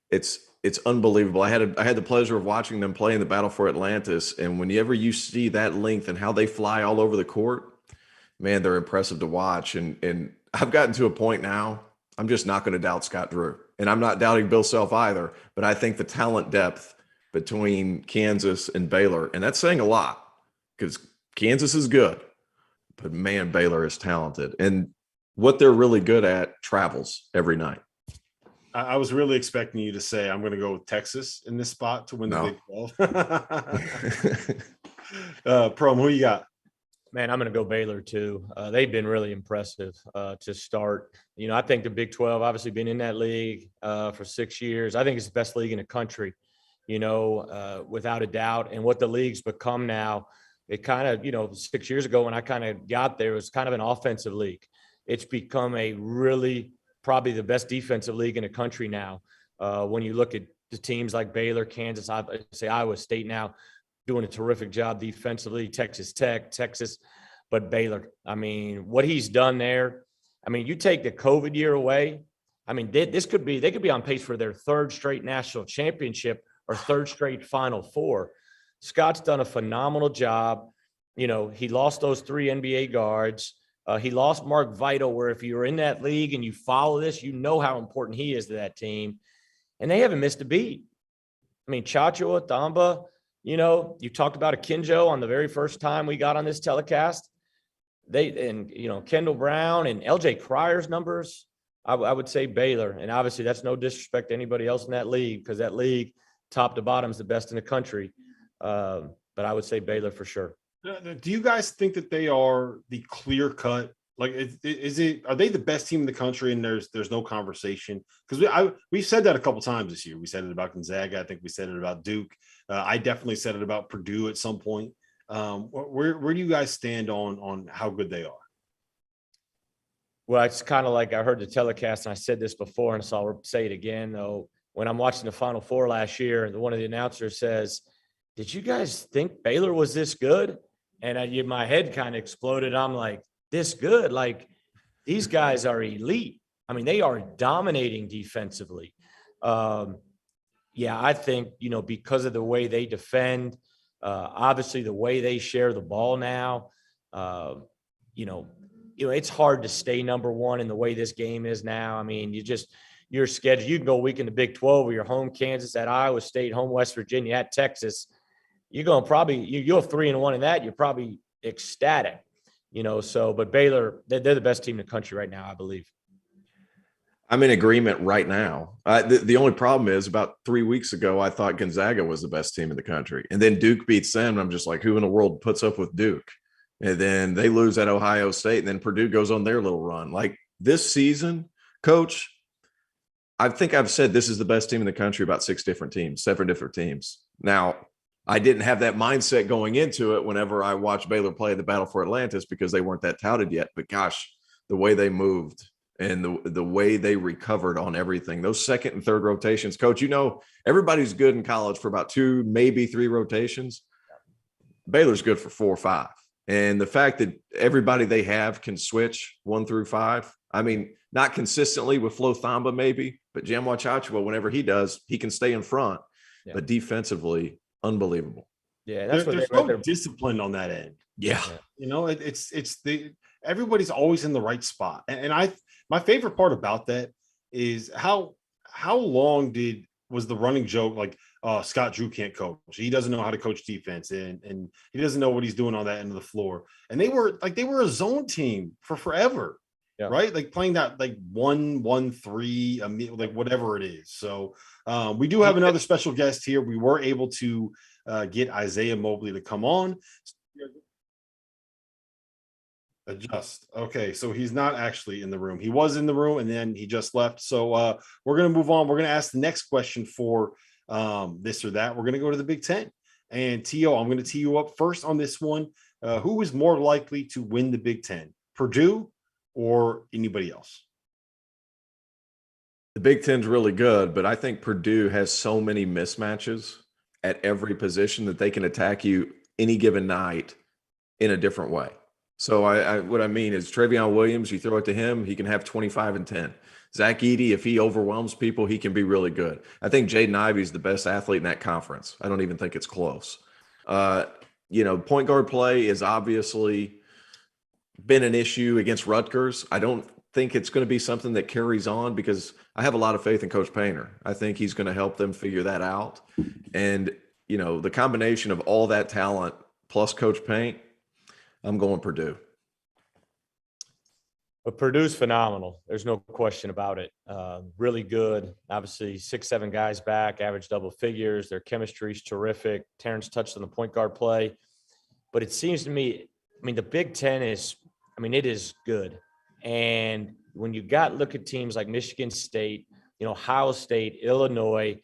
Speaker 3: it's unbelievable. I had the pleasure of watching them play in the Battle for Atlantis, and whenever you see that length and how they fly all over the court, man, they're impressive to watch. And I've gotten to a point now, I'm just not going to doubt Scott Drew, and I'm not doubting Bill Self either, but I think the talent depth between Kansas and Baylor, and that's saying a lot because Kansas is good, but man, Baylor is talented. And what they're really good at travels every night.
Speaker 1: I was really expecting you to say, I'm going to go with Texas in this spot to win the Big 12. Prohm, who you got?
Speaker 2: Man, I'm going to go Baylor too. They've been really impressive to start. I think the Big 12, obviously been in that league for 6 years. I think it's the best league in the country, without a doubt. And what the league's become now, it kind of, 6 years ago when I kind of got there, it was kind of an offensive league. It's become a really probably the best defensive league in the country now. When you look at the teams like Baylor, Kansas, I say Iowa State now doing a terrific job defensively, Texas Tech, Texas, but Baylor, I mean, what he's done there, I mean, you take the COVID year away, I mean, they could be on pace for their 3rd straight national championship or 3rd straight Final Four. Scott's done a phenomenal job. He lost those 3 NBA guards. He lost Mark Vital, where if you're in that league and you follow this, you know how important he is to that team. And they haven't missed a beat. I mean, Chacho, Thamba, you talked about Akinjo on the very first time we got on this telecast. Kendall Brown and LJ Cryer's numbers, I would say Baylor. And obviously that's no disrespect to anybody else in that league, because that league, top to bottom, is the best in the country. But I would say Baylor for sure.
Speaker 1: Do you guys think that they are the clear cut? Like, are they the best team in the country and there's no conversation? Because we've said that a couple times this year. We said it about Gonzaga. I think we said it about Duke. I definitely said it about Purdue at some point. Where do you guys stand on how good they are?
Speaker 2: Well, it's kind of like I heard the telecast, and I said this before, and so I'll say it again, though. When I'm watching the Final Four last year, and one of the announcers says, "Did you guys think Baylor was this good?" And my head kind of exploded. I'm like, this good? Like, these guys are elite. I mean, they are dominating defensively. I think, because of the way they defend, obviously the way they share the ball now, it's hard to stay number one in the way this game is now. I mean, your schedule, you can go a week in the Big 12 or you're home Kansas, at Iowa State, home West Virginia, at Texas. You're going to probably, you'll have 3-1 in that. You're probably ecstatic, but Baylor, they're the best team in the country right now, I believe.
Speaker 3: I'm in agreement right now. The only problem is about 3 weeks ago, I thought Gonzaga was the best team in the country. And then Duke beats them. And I'm just like, who in the world puts up with Duke? And then they lose at Ohio State. And then Purdue goes on their little run. Like this season, Coach, I think I've said this is the best team in the country about 7 different teams. Now, I didn't have that mindset going into it whenever I watched Baylor play the Battle for Atlantis because they weren't that touted yet. But gosh, the way they moved and the way they recovered on everything, those second and third rotations, Coach, everybody's good in college for about 2, maybe 3 rotations. Baylor's good for 4 or 5. And the fact that everybody they have can switch 1 through 5, I mean, not consistently with Flo Thamba maybe, but Jam Wachachua, whenever he does, he can stay in front. Yeah. But defensively, unbelievable.
Speaker 1: Yeah, that's what they're disciplined on that end.
Speaker 3: Yeah.
Speaker 1: Everybody's always in the right spot. And my favorite part about that is how long was the running joke like Scott Drew can't coach. He doesn't know how to coach defense and he doesn't know what he's doing on that end of the floor. And they were a zone team for forever. Yeah. Right? Like playing that like 1-1-3, like whatever it is. So we do have another special guest here. We were able to get Isaiah Mobley to come on. Adjust. Okay, so he's not actually in the room. He was in the room and then he just left. So we're going to move on. We're going to ask the next question for this or that. We're going to go to the Big Ten. And T.O., I'm going to tee you up first on this one. Who is more likely to win the Big Ten, Purdue or anybody else?
Speaker 3: The Big Ten's really good, but I think Purdue has so many mismatches at every position that they can attack you any given night in a different way. So what I mean is Travion Williams, you throw it to him, he can have 25 and 10. Zach Edey, if he overwhelms people, he can be really good. I think Jaden Ivey's the best athlete in that conference. I don't even think it's close. Point guard play is obviously been an issue against Rutgers. I don't think it's going to be something that carries on because I have a lot of faith in Coach Painter. I think he's going to help them figure that out. And, the combination of all that talent plus Coach Paint, I'm going Purdue.
Speaker 2: But Purdue's phenomenal. There's no question about it. Really good. Obviously, 6-7 guys back, average double figures. Their chemistry's terrific. Terrence touched on the point guard play. But it seems to me, the Big Ten is good. And when you look at teams like Michigan State, Ohio State, Illinois,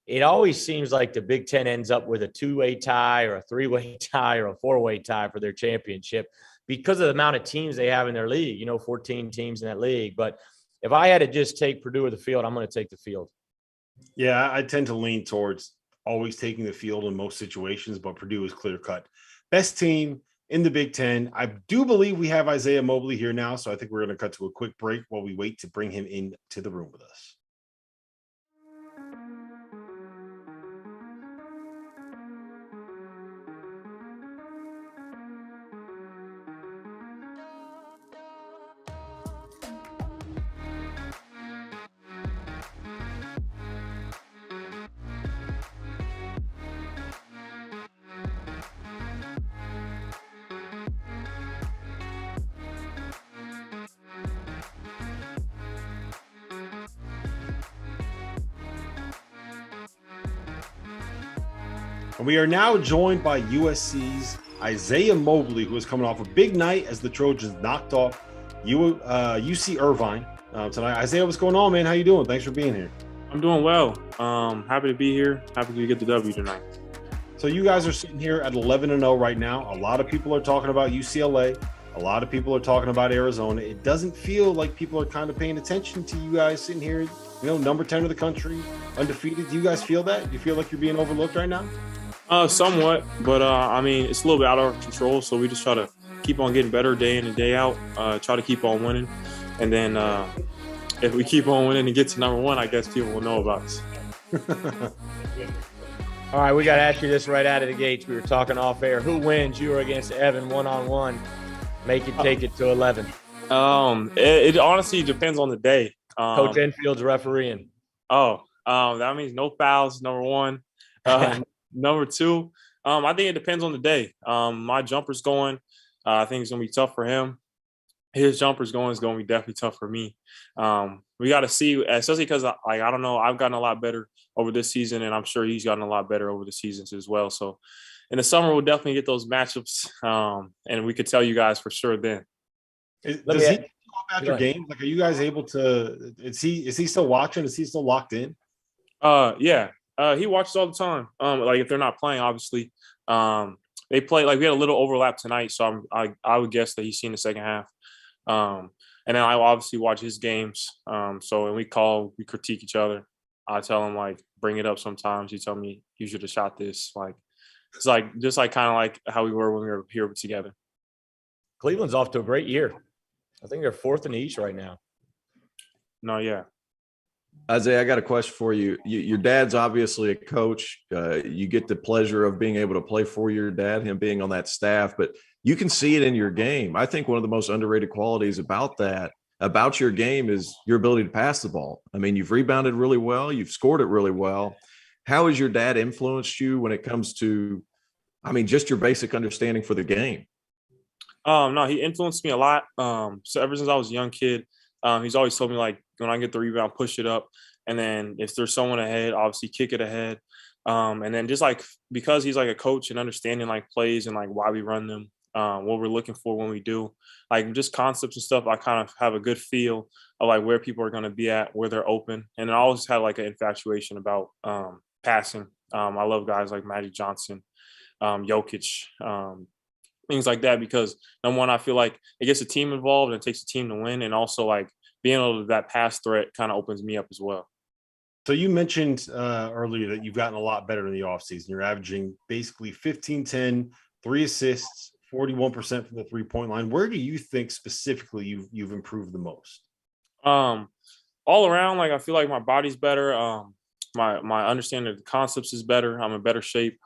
Speaker 2: it always seems like the Big Ten ends up with a 2-way tie or a 3-way tie or a 4-way tie for their championship because of the amount of teams they have in their league, 14 teams in that league. But if I had to just take Purdue or the field, I'm going to take the field.
Speaker 1: Yeah, I tend to lean towards always taking the field in most situations, but Purdue is clear cut. Best team in the Big Ten. I do believe we have Isaiah Mobley here now, so I think we're going to cut to a quick break while we wait to bring him into the room with us. And we are now joined by USC's Isaiah Mobley, who is coming off a big night as the Trojans knocked off UC Irvine tonight. Isaiah, what's going on, man? How you doing? Thanks for being here.
Speaker 6: I'm doing well. Happy to be here. Happy to get the W tonight.
Speaker 1: So you guys are sitting here at 11-0 right now. A lot of people are talking about UCLA. A lot of people are talking about Arizona. It doesn't feel like people are kind of paying attention to you guys sitting here, number 10 of the country, undefeated. Do you guys feel that? Do you feel like you're being overlooked right now?
Speaker 6: Somewhat, but it's a little bit out of our control. So we just try to keep on getting better day in and day out. Try to keep on winning, and then if we keep on winning and get to number one, I guess people will know about us.
Speaker 2: All right, we got to ask you this right out of the gates. We were talking off air. Who wins? You are against Evan one-on-one. Make it take it to 11.
Speaker 6: It honestly depends on the day.
Speaker 2: Coach Enfield's refereeing.
Speaker 6: That means no fouls, number one. Number two, I think it depends on the day. My jumper's going. I think it's going to be tough for him. His jumper's going is going to be definitely tough for me. We got to see, especially because, I don't know, I've gotten a lot better over this season, and I'm sure he's gotten a lot better over the seasons as well. So in the summer, we'll definitely get those matchups, and we could tell you guys for sure then.
Speaker 1: Does he talk after games? Like, are you guys able to? Is he still watching? Is he still locked in?
Speaker 6: Yeah. He watches all the time. Like if they're not playing, obviously, they play. Like we had a little overlap tonight, so I would guess that he's seen the second half. And then I obviously watch his games. So when we critique each other. I tell him like bring it up sometimes. He tell me you should have shot this. Like it's like just like kind of like how we were when we were here together.
Speaker 2: Cleveland's off to a great year. I think they're 4th in the East right now.
Speaker 6: No, yeah.
Speaker 3: Isaiah, I got a question for you. Your dad's obviously a coach. You get the pleasure of being able to play for your dad, him being on that staff, but you can see it in your game. I think one of the most underrated qualities about your game is your ability to pass the ball. I mean, you've rebounded really well. You've scored it really well. How has your dad influenced you when it comes to, just your basic understanding for the game?
Speaker 6: No, he influenced me a lot. So ever since I was a young kid, he's always told me like when I get the rebound, push it up, and then if there's someone ahead, obviously kick it ahead. And then just like because he's like a coach and understanding like plays and like why we run them, what we're looking for when we do, like just concepts and stuff. I kind of have a good feel of like where people are going to be at, where they're open, and I always had like an infatuation about passing. I love guys like Magic Johnson, Jokic. Things like that, because number one, I feel like it gets a team involved and it takes a team to win. And also like being able to that pass threat kind of opens me up as well.
Speaker 1: So you mentioned earlier that you've gotten a lot better in the offseason. You're averaging basically 15-10, 3 assists, 41% from the 3-point line. Where do you think specifically you've improved the most?
Speaker 6: All around, like I feel like my body's better. My understanding of the concepts is better. I'm in better shape.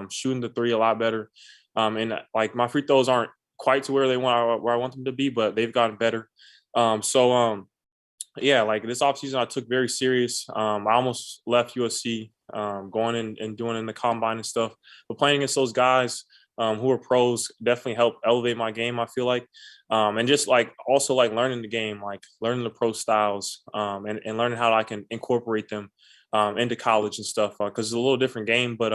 Speaker 6: Shooting the 3 a lot better. And like my free throws aren't quite to where I want them to be, but they've gotten better. Yeah, like this offseason I took very serious. I almost left USC going in and doing in the combine and stuff. But playing against those guys who are pros definitely helped elevate my game, I feel like. And just like also like learning the game, like learning the pro styles and learning how I can incorporate them into college and stuff, because it's a little different game. But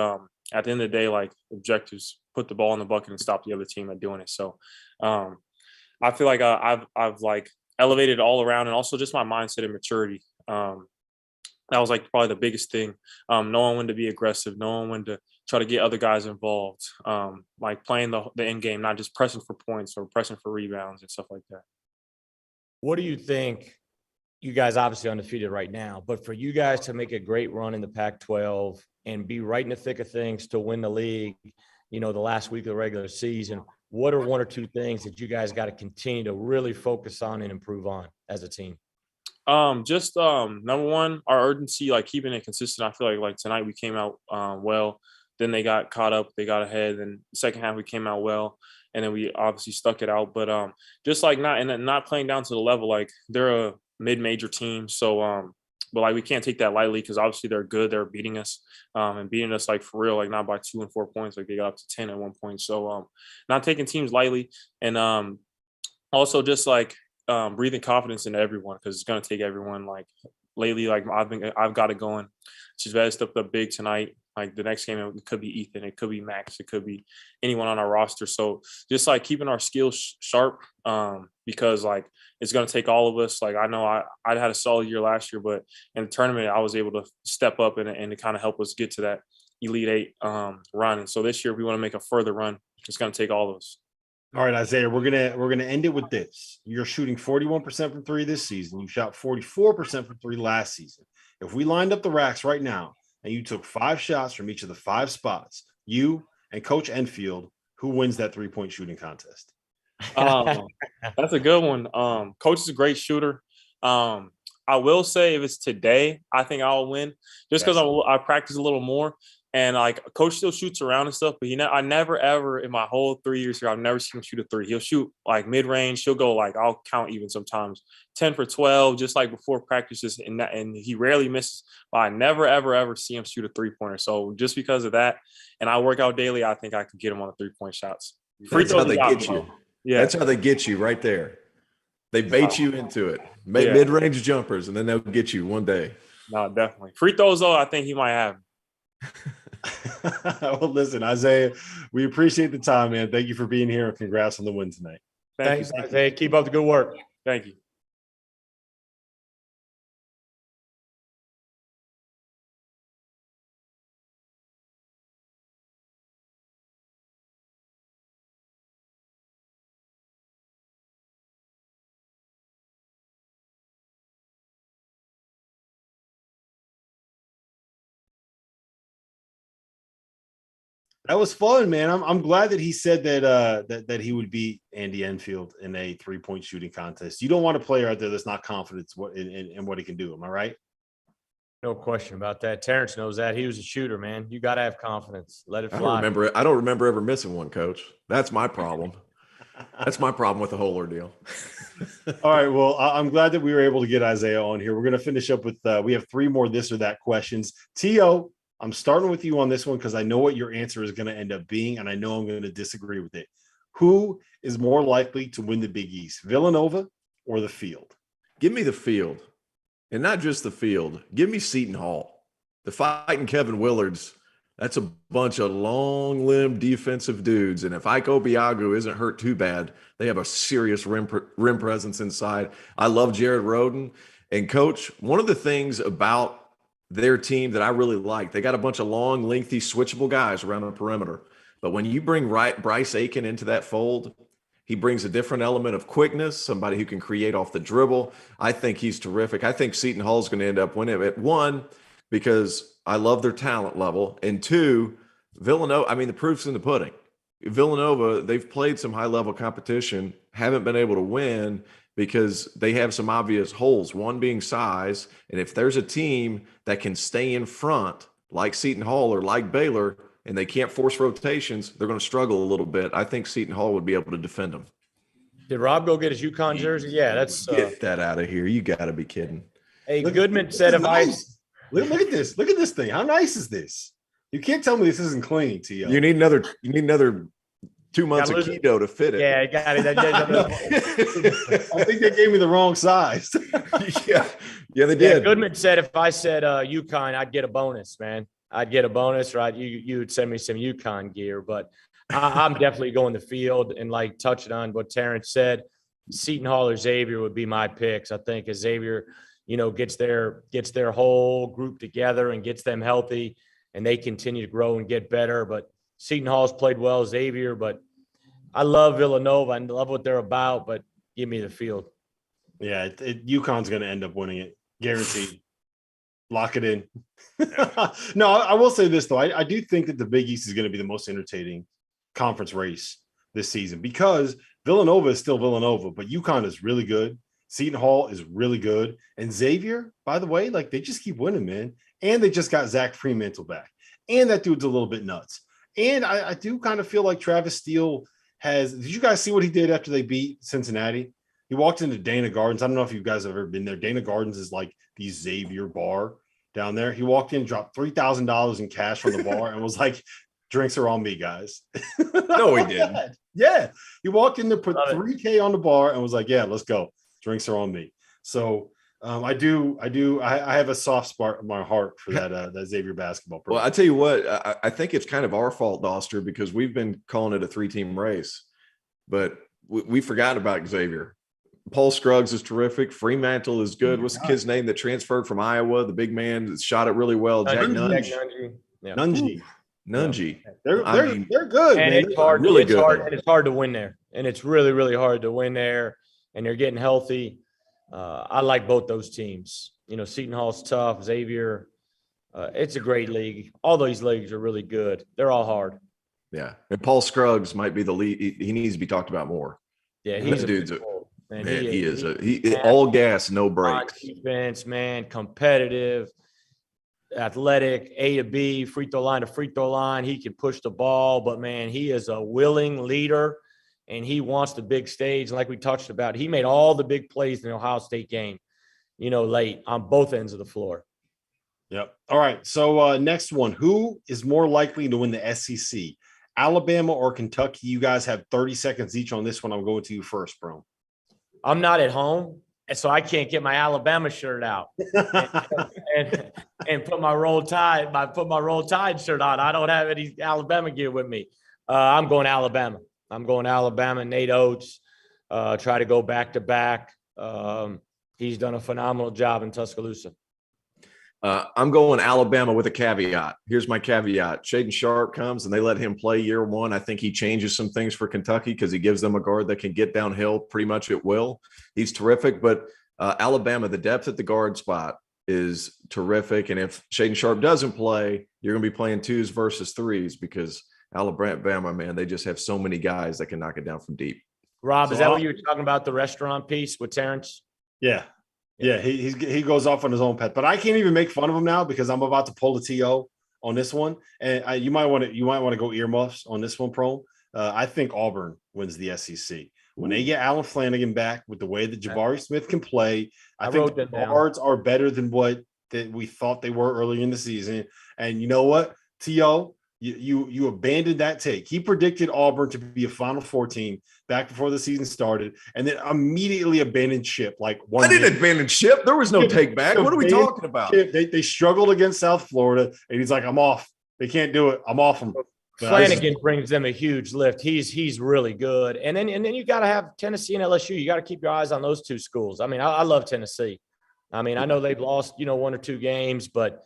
Speaker 6: at the end of the day, like objectives, put the ball in the bucket and stop the other team at doing it. So I feel like I've like elevated all around, and also just my mindset and maturity. That was like probably the biggest thing. Knowing when to be aggressive, knowing when to try to get other guys involved, like playing the end game, not just pressing for points or pressing for rebounds and stuff like that.
Speaker 2: What do you think? You guys obviously undefeated right now, but for you guys to make a great run in the Pac-12 and be right in the thick of things to win the league, the last week of the regular season, what are 1 or 2 things that you guys got to continue to really focus on and improve on as a team?
Speaker 6: Number one, our urgency, like keeping it consistent. I feel like tonight we came out well. Then they got caught up, they got ahead. Then the second half we came out well, and then we obviously stuck it out. But just like not playing down to the level, like they're a mid-major team, so but like we can't take that lightly, because obviously they're good. They're beating us and beating us like for real, like not by 2 and 4 points, like they got up to 10 at one point. So not taking teams lightly, and also just like breathing confidence into everyone, because it's gonna take everyone. Like lately, like I've got it going. Chizvez stepped up big tonight. Like the next game, it could be Ethan, it could be Max, it could be anyone on our roster. So just like keeping our skills sharp, because like it's going to take all of us. Like I know I had a solid year last year, but in the tournament, I was able to step up and to kind of help us get to that Elite Eight run. And so this year, we want to make a further run. It's going to take all of us.
Speaker 1: All right, Isaiah, we're gonna end it with this. You're shooting 41% from 3 this season. You shot 44% from 3 last season. If we lined up the racks right now and you took 5 shots from each of the 5 spots, you and Coach Enfield, who wins that 3-point shooting contest?
Speaker 6: That's a good one. Coach is a great shooter. I will say if it's today, I think I'll win just because I practice a little more. And like coach still shoots around and stuff, but I never ever in my whole 3 years here, I've never seen him shoot a three. He'll shoot like mid range. He'll go like I'll count even sometimes 10 for 12, just like before practices, and he rarely misses. But I never ever see him shoot a 3-pointer. So just because of that, and I work out daily, I think I could get him on the 3-point shots.
Speaker 3: That's how they get you.
Speaker 6: Yeah,
Speaker 3: that's how they get you right there. They bait you into it.
Speaker 6: Yeah.
Speaker 3: Mid-range jumpers, and then they'll get you one day.
Speaker 6: No, definitely. Free throws though, I think he might have.
Speaker 1: Well, listen, Isaiah, we appreciate the time, man. Thank you for being here, and congrats on the win tonight.
Speaker 2: Thanks, Isaiah. Keep up the good work.
Speaker 6: Thank you.
Speaker 1: That was fun, man. I'm glad that he said that he would beat Andy Enfield in a 3-point shooting contest. You don't want a player out there that's not confident in what he can do. Am I right?
Speaker 2: No question about that. Terrence knows that. He was a shooter, man. You got to have confidence. Let it fly.
Speaker 3: I don't remember ever missing one, Coach. That's my problem. That's my problem with the whole ordeal.
Speaker 1: All right. Well, I'm glad that we were able to get Isaiah on here. We're going to finish up with we have 3 more this or that questions. T.O., I'm starting with you on this one because I know what your answer is going to end up being, and I know I'm going to disagree with it. Who is more likely to win the Big East, Villanova or the Field?
Speaker 3: Give me the Field, and not just the Field. Give me Seton Hall. The Fighting Kevin Willards, that's a bunch of long-limbed defensive dudes, and if Ike Obiagu isn't hurt too bad, they have a serious rim presence inside. I love Jared Rhoden. And, Coach, one of the things about their team that I really like, they got a bunch of long, lengthy, switchable guys around the perimeter. But when you bring Bryce Aiken into that fold, he brings a different element of quickness, somebody who can create off the dribble. I think he's terrific. I think Seton Hall is going to end up winning it. 1, because I love their talent level. And 2, Villanova, I mean, the proof's in the pudding. Villanova, they've played some high-level competition, haven't been able to win because they have some obvious holes, one being size. And if there's a team that can stay in front, like Seton Hall or like Baylor, and they can't force rotations, they're going to struggle a little bit. I think Seton Hall would be able to defend them.
Speaker 2: Did Rob go get his UConn jersey? Yeah, that's
Speaker 3: get that out of here. You got to be kidding.
Speaker 2: Hey, Goodman said if
Speaker 1: nice. Look at this. Look at this thing. How nice is this? You can't tell me this isn't clean, T.O.
Speaker 3: You need another 2 months of keto to fit it.
Speaker 2: Yeah, got it.
Speaker 1: I think they gave me the wrong size.
Speaker 3: yeah, they did.
Speaker 2: Yeah, Goodman said if I said UConn, I'd get a bonus, man. I'd get a bonus, right? You would send me some UConn gear, but I'm definitely going the Field. And like touching on what Terrence said, Seton Hall or Xavier would be my picks. I think as Xavier, gets their whole group together and gets them healthy, and they continue to grow and get better. But Seton Hall's played well, Xavier, but I love Villanova. I love what they're about, but give me the Field.
Speaker 1: Yeah, UConn's going to end up winning it. Guaranteed. Lock it in. No, I will say this, though. I do think that the Big East is going to be the most entertaining conference race this season because Villanova is still Villanova, but UConn is really good. Seton Hall is really good. And Xavier, by the way, like they just keep winning, man. And they just got Zach Fremantle back. And that dude's a little bit nuts. And I do kind of feel like Travis Steele did you guys see what he did after they beat Cincinnati? He walked into Dana Gardens. I don't know if you guys have ever been there. Dana Gardens is like the Xavier bar down there. He walked in, dropped $3,000 in cash from the bar and was like, drinks are on me, guys.
Speaker 3: No, he didn't.
Speaker 1: Yeah. He walked in there, put $3K on the bar and was like, yeah, let's go. Drinks are on me. So I have a soft spot in my heart for that Xavier basketball program.
Speaker 3: Well, I tell you what, I think it's kind of our fault, Dauster, because we've been calling it a 3-team race, but we forgot about Xavier. Paul Scruggs is terrific. Fremantle is good. What's the kid's name that transferred from Iowa? The big man that shot it really well. Jack Nunge. Nunge.
Speaker 1: They're good,
Speaker 2: and
Speaker 1: man.
Speaker 2: It's hard.
Speaker 3: Really
Speaker 2: it's
Speaker 3: good.
Speaker 2: Hard, and it's hard to win there. And it's really, really hard to win there. And they're getting healthy. I like both those teams. Seton Hall's tough. Xavier, it's a great league. All these leagues are really good. They're all hard.
Speaker 3: Yeah. And Paul Scruggs might be the lead. He needs to be talked about more.
Speaker 2: Yeah, he's And
Speaker 3: Man, he is
Speaker 2: he
Speaker 3: all gas, no
Speaker 2: on
Speaker 3: brakes.
Speaker 2: defense, man, competitive, athletic, A to B, free throw line to free throw line. He can push the ball, but man, he is a willing leader and he wants the big stage. And like we touched about, he made all the big plays in the Ohio State game, late on both ends of the floor.
Speaker 1: Yep. All right. So next one, who is more likely to win the SEC? Alabama or Kentucky? You guys have 30 seconds each on this one. I'm going to you first, bro.
Speaker 2: I'm not at home, and so I can't get my Alabama shirt out and put my Roll Tide shirt on. I don't have any Alabama gear with me. I'm going Alabama. Nate Oates, try to go back to back. He's done a phenomenal job in Tuscaloosa.
Speaker 3: I'm going Alabama with a caveat. Here's my caveat. Shaden Sharp comes and they let him play year one. I think he changes some things for Kentucky because he gives them a guard that can get downhill pretty much at will. He's terrific. But Alabama, the depth at the guard spot is terrific. And if Shaden Sharp doesn't play, you're going to be playing 2s versus 3s because Alabama, man, they just have so many guys that can knock it down from deep.
Speaker 2: Rob,
Speaker 1: So
Speaker 2: is that what you were talking about, the restaurant piece with Terrence?
Speaker 1: Yeah. Yeah, he goes off on his own path, but I can't even make fun of him now because I'm about to pull the TO on this one, and you might want to go earmuffs on this one, Prohm. I think Auburn wins the SEC when they get Alan Flanagan back with the way that Jabari Smith can play. I think the guards are better than what that we thought they were early in the season, and you know what, TO. You abandoned that take. He predicted Auburn to be a Final Four team back before the season started, and then immediately abandoned ship. I
Speaker 3: didn't abandon ship. There was no take back. What are we talking about?
Speaker 1: They struggled against South Florida, and he's like, "I'm off. They can't do it. I'm off them."
Speaker 2: Flanagan brings them a huge lift. He's really good, and then you got to have Tennessee and LSU. You got to keep your eyes on those two schools. I mean, I love Tennessee. I mean, I know they've lost 1 or 2 games, but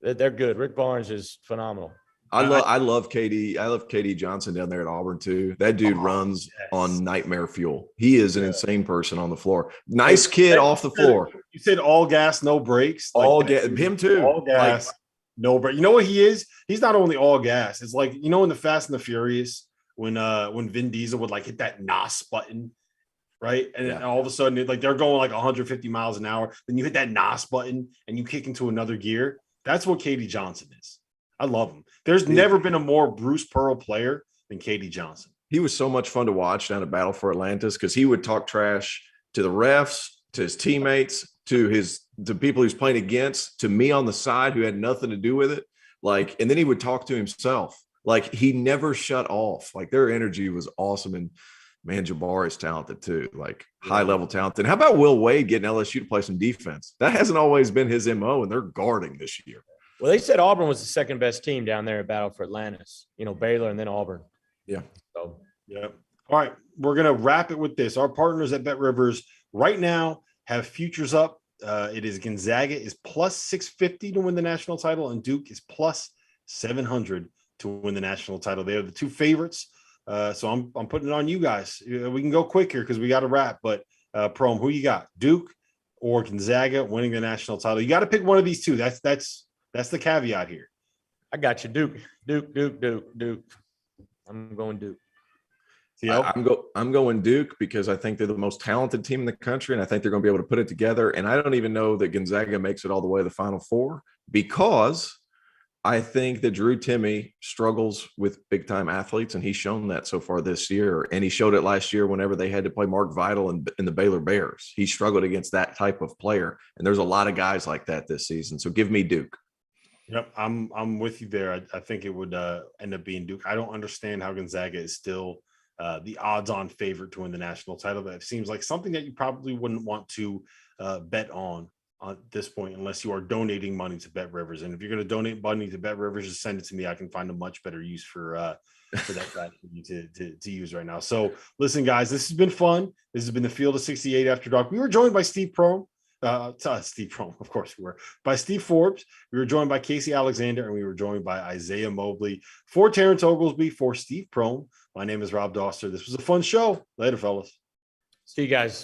Speaker 2: they're good. Rick Barnes is phenomenal.
Speaker 3: I love KD. I love KD Johnson down there at Auburn too. That dude runs on nightmare fuel. He is an insane person on the floor. Nice kid off the floor.
Speaker 1: You said all gas, no brakes.
Speaker 3: Him too.
Speaker 1: All gas, no break. You know what he is? He's not only all gas. It's like in the Fast and the Furious when Vin Diesel would hit that NOS button, right? And then all of a sudden they're going 150 miles an hour. Then you hit that NOS button and you kick into another gear. That's what KD Johnson is. I love him. There's never been a more Bruce Pearl player than KD Johnson.
Speaker 3: He was so much fun to watch down at Battle for Atlantis because he would talk trash to the refs, to his teammates, to people he's playing against, to me on the side who had nothing to do with it. And then he would talk to himself. He never shut off. Their energy was awesome. And man, Jabari is talented too, high level talent. And how about Will Wade getting LSU to play some defense? That hasn't always been his MO, and they're guarding this year.
Speaker 2: Well, they said Auburn was the second best team down there at Battle for Atlantis. Baylor and then Auburn.
Speaker 3: Yeah.
Speaker 2: So,
Speaker 1: yeah. All right. We're going to wrap it with this. Our partners at Bet Rivers right now have futures up. It is Gonzaga is plus 650 to win the national title, and Duke is plus 700 to win the national title. They are the 2 favorites. So I'm putting it on you guys. We can go quick here because we got to wrap. But Prohm, who you got? Duke or Gonzaga winning the national title? You got to pick one of these two. That's the caveat here.
Speaker 2: I got you. Duke. I'm going Duke.
Speaker 3: I'm going Duke because I think they're the most talented team in the country, and I think they're going to be able to put it together. And I don't even know that Gonzaga makes it all the way to the Final Four because I think that Drew Timme struggles with big-time athletes, and he's shown that so far this year. And he showed it last year whenever they had to play Mark Vital in the Baylor Bears. He struggled against that type of player, and there's a lot of guys like that this season. So give me Duke.
Speaker 1: Yep, I'm with you there. I think it would end up being Duke. I don't understand how Gonzaga is still the odds-on favorite to win the national title. That seems like something that you probably wouldn't want to bet on this point unless you are donating money to Bet Rivers. And if you're going to donate money to Bet Rivers, just send it to me. I can find a much better use for that for you to use right now. So listen, guys, this has been fun. This has been the Field of 68 After Dark. We were joined by Steve Prohm. Steve Prohm, of course we were, by Steve Forbes. We were joined by Casey Alexander, and we were joined by Isaiah Mobley. For Terrence Oglesby, for Steve Prohm, my name is Rob Dauster. This was a fun show. Later, fellas.
Speaker 2: See you guys.